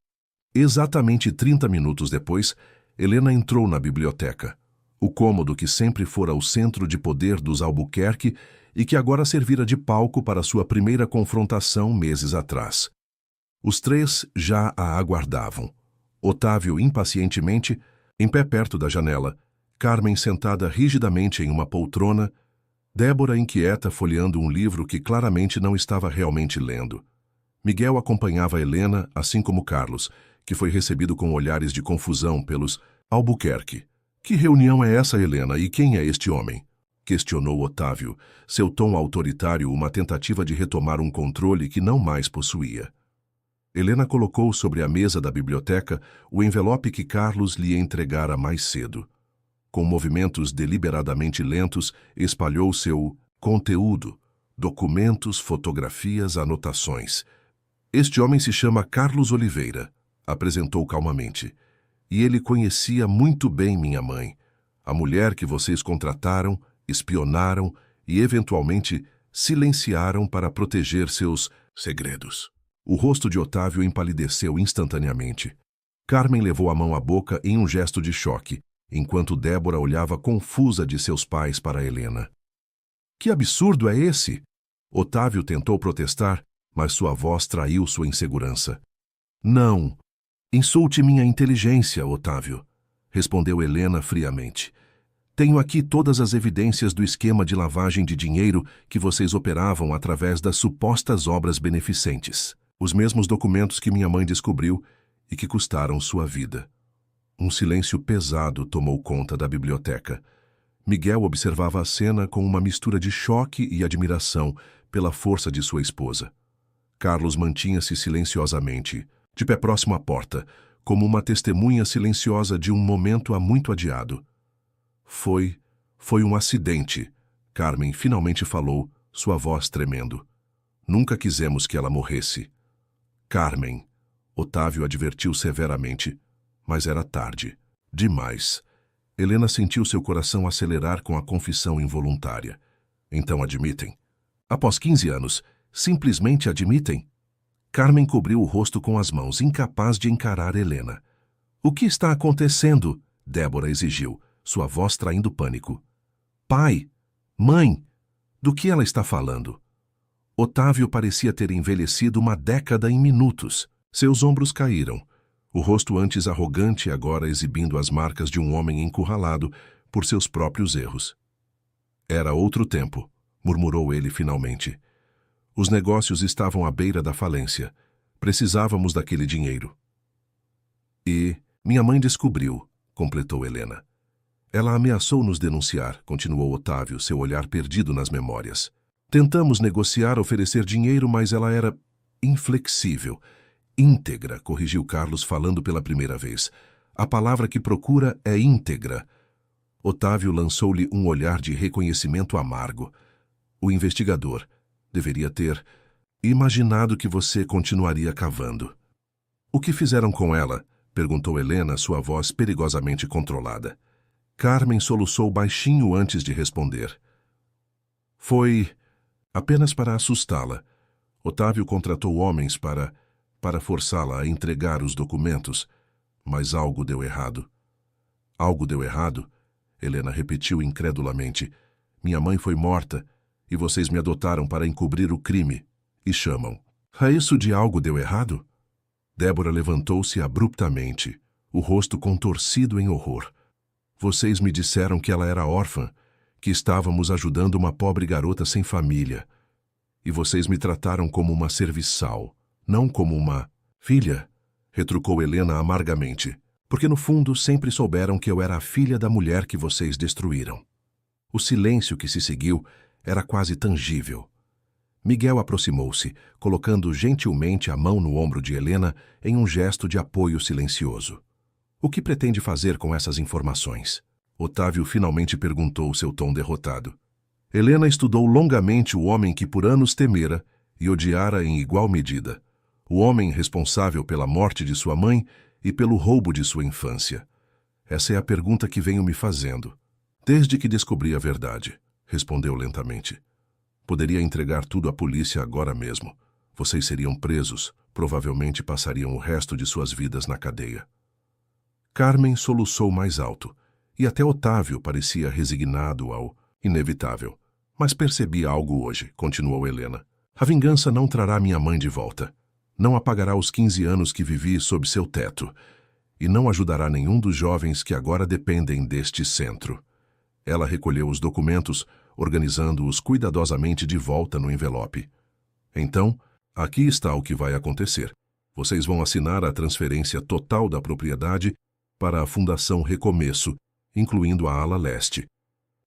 Exatamente 30 minutos depois, Helena entrou na biblioteca. O cômodo que sempre fora o centro de poder dos Albuquerque e que agora servira de palco para sua primeira confrontação meses atrás. Os três já a aguardavam. Otávio impacientemente, em pé perto da janela, Carmen sentada rigidamente em uma poltrona, Débora inquieta folheando um livro que claramente não estava realmente lendo. Miguel acompanhava Helena, assim como Carlos, que foi recebido com olhares de confusão pelos Albuquerque. Que reunião é essa, Helena, e quem é este homem? Questionou Otávio, seu tom autoritário uma tentativa de retomar um controle que não mais possuía. Helena colocou sobre a mesa da biblioteca o envelope que Carlos lhe entregara mais cedo. Com movimentos deliberadamente lentos, espalhou seu conteúdo, documentos, fotografias, anotações. Este homem se chama Carlos Oliveira, apresentou calmamente. E ele conhecia muito bem minha mãe, a mulher que vocês contrataram, espionaram e, eventualmente, silenciaram para proteger seus segredos. O rosto de Otávio empalideceu instantaneamente. Carmen levou a mão à boca em um gesto de choque, enquanto Débora olhava confusa de seus pais para Helena. Que absurdo é esse? Otávio tentou protestar, mas sua voz traiu sua insegurança. Não. Insulte minha inteligência, Otávio, respondeu Helena friamente. Tenho aqui todas as evidências do esquema de lavagem de dinheiro que vocês operavam através das supostas obras beneficentes. Os mesmos documentos que minha mãe descobriu e que custaram sua vida. Um silêncio pesado tomou conta da biblioteca. Miguel observava a cena com uma mistura de choque e admiração pela força de sua esposa. Carlos mantinha-se silenciosamente, de pé próximo à porta, como uma testemunha silenciosa de um momento há muito adiado. Foi um acidente, Carmen finalmente falou, sua voz tremendo. Nunca quisemos que ela morresse. Carmen, Otávio advertiu severamente, mas era tarde. Demais. Helena sentiu seu coração acelerar com a confissão involuntária. Então admitem. Após 15 anos, simplesmente admitem? Carmen cobriu o rosto com as mãos, incapaz de encarar Helena. O que está acontecendo? Débora exigiu, sua voz traindo pânico. Pai! Mãe! Do que ela está falando? Otávio parecia ter envelhecido uma década em minutos. Seus ombros caíram. O rosto antes arrogante agora exibindo as marcas de um homem encurralado por seus próprios erros. Era outro tempo, murmurou ele finalmente. Os negócios estavam à beira da falência. Precisávamos daquele dinheiro. E minha mãe descobriu, completou Helena. Ela ameaçou nos denunciar, continuou Otávio, seu olhar perdido nas memórias. Tentamos negociar, oferecer dinheiro, mas ela era inflexível. Íntegra, corrigiu Carlos falando pela primeira vez. A palavra que procura é íntegra. Otávio lançou-lhe um olhar de reconhecimento amargo. O investigador deveria ter imaginado que você continuaria cavando. O que fizeram com ela? Perguntou Helena, sua voz perigosamente controlada. Carmen soluçou baixinho antes de responder. Foi apenas para assustá-la. Otávio contratou homens para forçá-la a entregar os documentos, mas algo deu errado. Algo deu errado? Helena repetiu incredulamente. Minha mãe foi morta e vocês me adotaram para encobrir o crime. E chamam. A isso de algo deu errado? Débora levantou-se abruptamente, o rosto contorcido em horror. Vocês me disseram que ela era órfã, que estávamos ajudando uma pobre garota sem família. E vocês me trataram como uma serviçal, não como uma filha, retrucou Helena amargamente, porque no fundo sempre souberam que eu era a filha da mulher que vocês destruíram. O silêncio que se seguiu era quase tangível. Miguel aproximou-se, colocando gentilmente a mão no ombro de Helena em um gesto de apoio silencioso. O que pretende fazer com essas informações? Otávio finalmente perguntou, seu tom derrotado. Helena estudou longamente o homem que por anos temera e odiara em igual medida. O homem responsável pela morte de sua mãe e pelo roubo de sua infância. Essa é a pergunta que venho me fazendo. Desde que descobri a verdade, respondeu lentamente. Poderia entregar tudo à polícia agora mesmo. Vocês seriam presos, provavelmente passariam o resto de suas vidas na cadeia. Carmen soluçou mais alto, e até Otávio parecia resignado ao inevitável. Mas percebi algo hoje, continuou Helena. A vingança não trará minha mãe de volta. Não apagará os 15 anos que vivi sob seu teto. E não ajudará nenhum dos jovens que agora dependem deste centro. Ela recolheu os documentos, organizando-os cuidadosamente de volta no envelope. Então, aqui está o que vai acontecer. Vocês vão assinar a transferência total da propriedade para a Fundação Recomeço, incluindo a ala leste.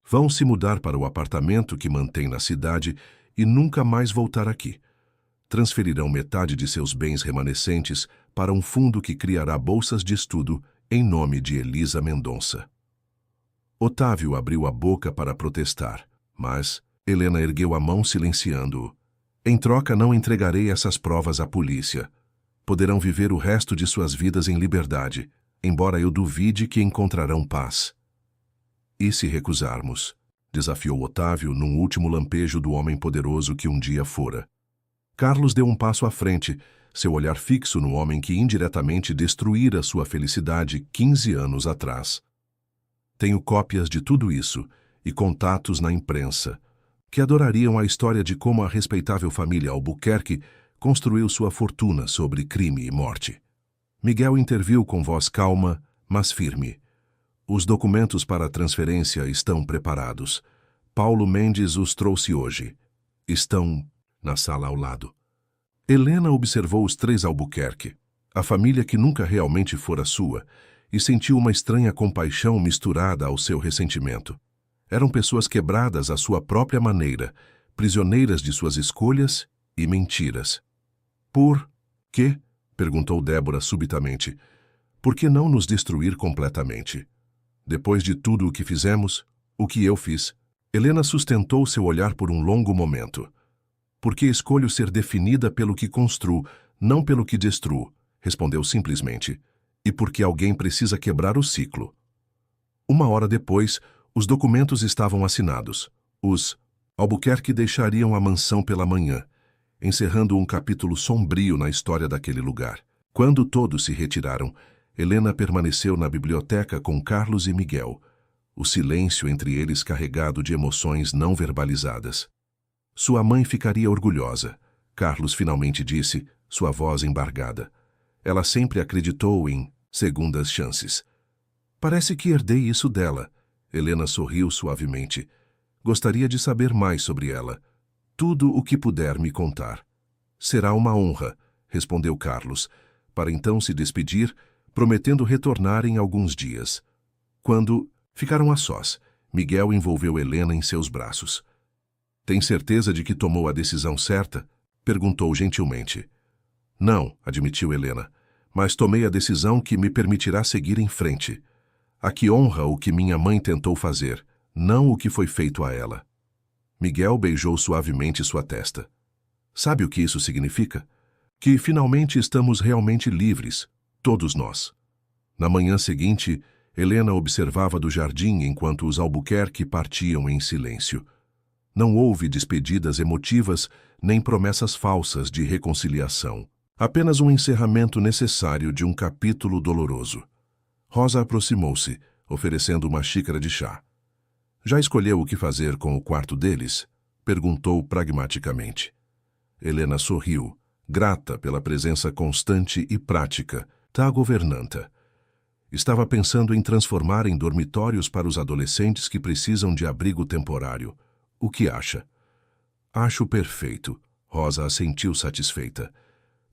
Vão se mudar para o apartamento que mantém na cidade e nunca mais voltar aqui. Transferirão metade de seus bens remanescentes para um fundo que criará bolsas de estudo em nome de Elisa Mendonça. Otávio abriu a boca para protestar, mas Helena ergueu a mão silenciando-o. Em troca, não entregarei essas provas à polícia. Poderão viver o resto de suas vidas em liberdade, embora eu duvide que encontrarão paz. E se recusarmos? Desafiou Otávio num último lampejo do homem poderoso que um dia fora. Carlos deu um passo à frente, seu olhar fixo no homem que indiretamente destruíra sua felicidade 15 anos atrás. Tenho cópias de tudo isso e contatos na imprensa, que adorariam a história de como a respeitável família Albuquerque construiu sua fortuna sobre crime e morte. Miguel interviu com voz calma, mas firme. Os documentos para a transferência estão preparados. Paulo Mendes os trouxe hoje. Estão na sala ao lado. Helena observou os 3 Albuquerque, a família que nunca realmente fora sua, e sentiu uma estranha compaixão misturada ao seu ressentimento. Eram pessoas quebradas à sua própria maneira, prisioneiras de suas escolhas e mentiras. Por quê? Perguntou Débora subitamente. Por que não nos destruir completamente? Depois de tudo o que fizemos, o que eu fiz, Helena sustentou seu olhar por um longo momento. Porque escolho ser definida pelo que construo, não pelo que destruo, respondeu simplesmente. E porque alguém precisa quebrar o ciclo. 1 hora depois, os documentos estavam assinados. Os Albuquerque deixariam a mansão pela manhã, encerrando um capítulo sombrio na história daquele lugar. Quando todos se retiraram, Helena permaneceu na biblioteca com Carlos e Miguel, o silêncio entre eles carregado de emoções não verbalizadas. Sua mãe ficaria orgulhosa, Carlos finalmente disse, sua voz embargada. Ela sempre acreditou em segundas chances. Parece que herdei isso dela. Helena sorriu suavemente. Gostaria de saber mais sobre ela. Tudo o que puder me contar. Será uma honra, respondeu Carlos, para então se despedir, prometendo retornar em alguns dias. Quando ficaram a sós, Miguel envolveu Helena em seus braços. Tem certeza de que tomou a decisão certa? Perguntou gentilmente. Não, admitiu Helena, mas tomei a decisão que me permitirá seguir em frente. A que honra o que minha mãe tentou fazer, não o que foi feito a ela. Miguel beijou suavemente sua testa. Sabe o que isso significa? Que finalmente estamos realmente livres, todos nós. Na manhã seguinte, Helena observava do jardim enquanto os Albuquerque partiam em silêncio. Não houve despedidas emotivas nem promessas falsas de reconciliação. Apenas um encerramento necessário de um capítulo doloroso. Rosa aproximou-se, oferecendo uma xícara de chá. Já escolheu o que fazer com o quarto deles? Perguntou pragmaticamente. Helena sorriu, grata pela presença constante e prática da governanta. Estava pensando em transformar em dormitórios para os adolescentes que precisam de abrigo temporário. O que acha? Acho perfeito, Rosa assentiu satisfeita.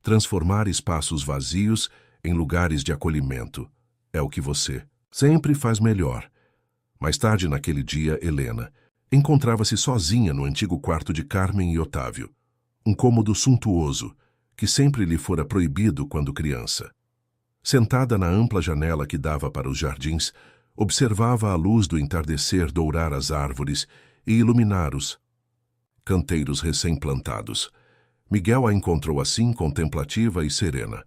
Transformar espaços vazios em lugares de acolhimento. É o que você sempre faz melhor. Mais tarde naquele dia, Helena encontrava-se sozinha no antigo quarto de Carmen e Otávio. Um cômodo suntuoso, que sempre lhe fora proibido quando criança. Sentada na ampla janela que dava para os jardins, observava a luz do entardecer dourar as árvores e iluminar os canteiros recém-plantados. Miguel a encontrou assim, contemplativa e serena.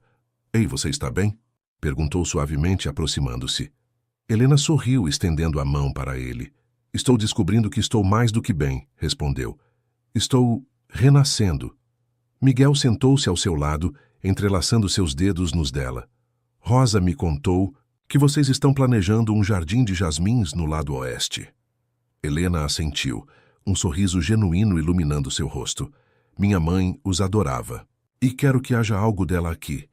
"Ei, você está bem?" perguntou suavemente, aproximando-se. Helena sorriu, estendendo a mão para ele. "Estou descobrindo que estou mais do que bem", respondeu. "Estou renascendo." Miguel sentou-se ao seu lado, entrelaçando seus dedos nos dela. "Rosa me contou que vocês estão planejando um jardim de jasmins no lado oeste." Helena assentiu, um sorriso genuíno iluminando seu rosto. "Minha mãe os adorava. E quero que haja algo dela aqui.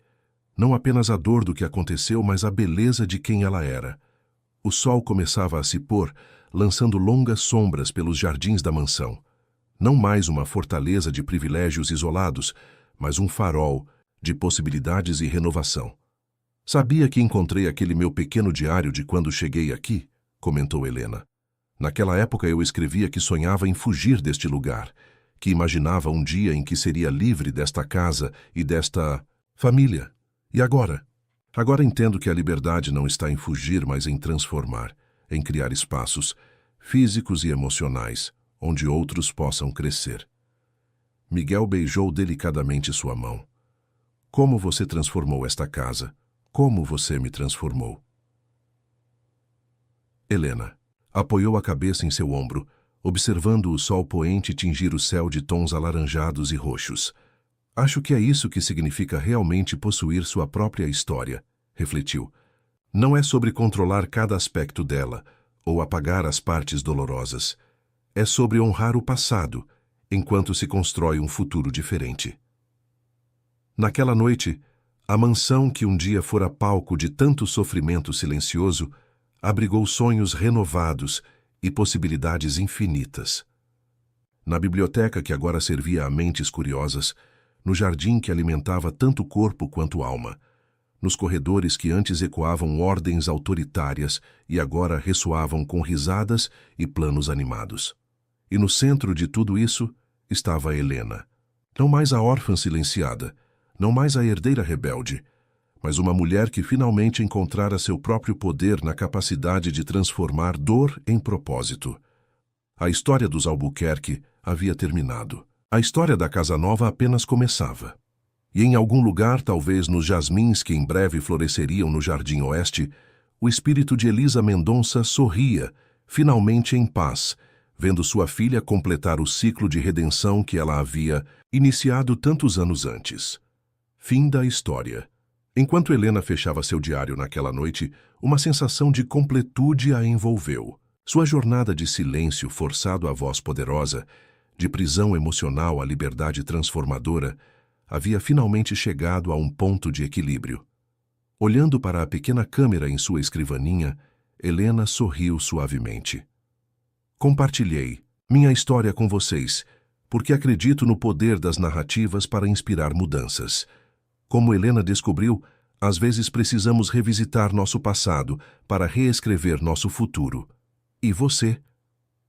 Não apenas a dor do que aconteceu, mas a beleza de quem ela era." O sol começava a se pôr, lançando longas sombras pelos jardins da mansão. Não mais uma fortaleza de privilégios isolados, mas um farol de possibilidades e renovação. "Sabia que encontrei aquele meu pequeno diário de quando cheguei aqui?" comentou Helena. "Naquela época eu escrevia que sonhava em fugir deste lugar, que imaginava um dia em que seria livre desta casa e desta família. E agora? Agora entendo que a liberdade não está em fugir, mas em transformar, em criar espaços físicos e emocionais, onde outros possam crescer." Miguel beijou delicadamente sua mão. "Como você transformou esta casa? Como você me transformou?" Helena apoiou a cabeça em seu ombro, observando o sol poente tingir o céu de tons alaranjados e roxos. "Acho que é isso que significa realmente possuir sua própria história", refletiu. "Não é sobre controlar cada aspecto dela ou apagar as partes dolorosas. É sobre honrar o passado, enquanto se constrói um futuro diferente." Naquela noite, a mansão que um dia fora palco de tanto sofrimento silencioso abrigou sonhos renovados e possibilidades infinitas. Na biblioteca que agora servia a mentes curiosas, no jardim que alimentava tanto corpo quanto alma, nos corredores que antes ecoavam ordens autoritárias e agora ressoavam com risadas e planos animados. E no centro de tudo isso estava Helena. Não mais a órfã silenciada, não mais a herdeira rebelde, mas uma mulher que finalmente encontrara seu próprio poder na capacidade de transformar dor em propósito. A história dos Albuquerque havia terminado. A história da Casa Nova apenas começava. E em algum lugar, talvez nos jasmins que em breve floresceriam no Jardim Oeste, o espírito de Elisa Mendonça sorria, finalmente em paz, vendo sua filha completar o ciclo de redenção que ela havia iniciado tantos anos antes. Fim da história. Enquanto Helena fechava seu diário naquela noite, uma sensação de completude a envolveu. Sua jornada de silêncio forçado à voz poderosa, de prisão emocional à liberdade transformadora, havia finalmente chegado a um ponto de equilíbrio. Olhando para a pequena câmera em sua escrivaninha, Helena sorriu suavemente. "Compartilhei minha história com vocês, porque acredito no poder das narrativas para inspirar mudanças. Como Helena descobriu, às vezes precisamos revisitar nosso passado para reescrever nosso futuro. E você?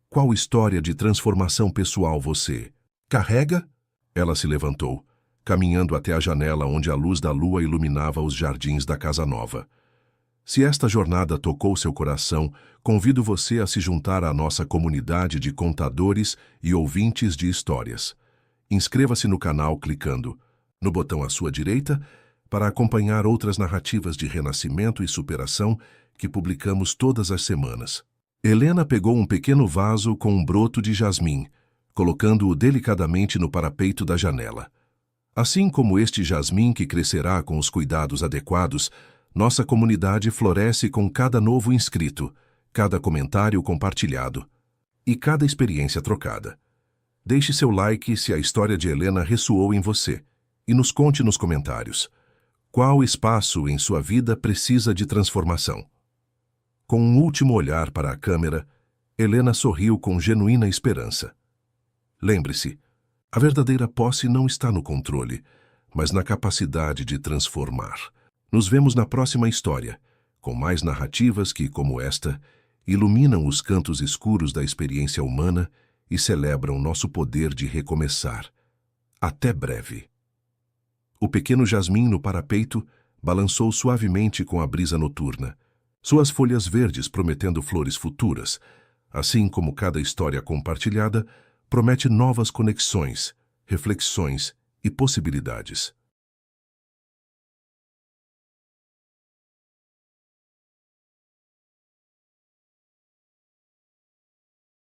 Qual história de transformação pessoal você carrega?" Ela se levantou, caminhando até a janela onde a luz da lua iluminava os jardins da Casa Nova. Se esta jornada tocou seu coração, convido você a se juntar à nossa comunidade de contadores e ouvintes de histórias. Inscreva-se no canal clicando no botão à sua direita para acompanhar outras narrativas de renascimento e superação que publicamos todas as semanas. Helena pegou um pequeno vaso com um broto de jasmim, colocando-o delicadamente no parapeito da janela. Assim como este jasmim que crescerá com os cuidados adequados, nossa comunidade floresce com cada novo inscrito, cada comentário compartilhado e cada experiência trocada. Deixe seu like se a história de Helena ressoou em você. e nos conte nos comentários qual espaço em sua vida precisa de transformação. Com um último olhar para a câmera, Helena sorriu com genuína esperança. Lembre-se, a verdadeira posse não está no controle, mas na capacidade de transformar. Nos vemos na próxima história, com mais narrativas que, como esta, iluminam os cantos escuros da experiência humana e celebram nosso poder de recomeçar. Até breve. O pequeno jasmim no parapeito balançou suavemente com a brisa noturna, suas folhas verdes prometendo flores futuras, assim como cada história compartilhada promete novas conexões, reflexões e possibilidades.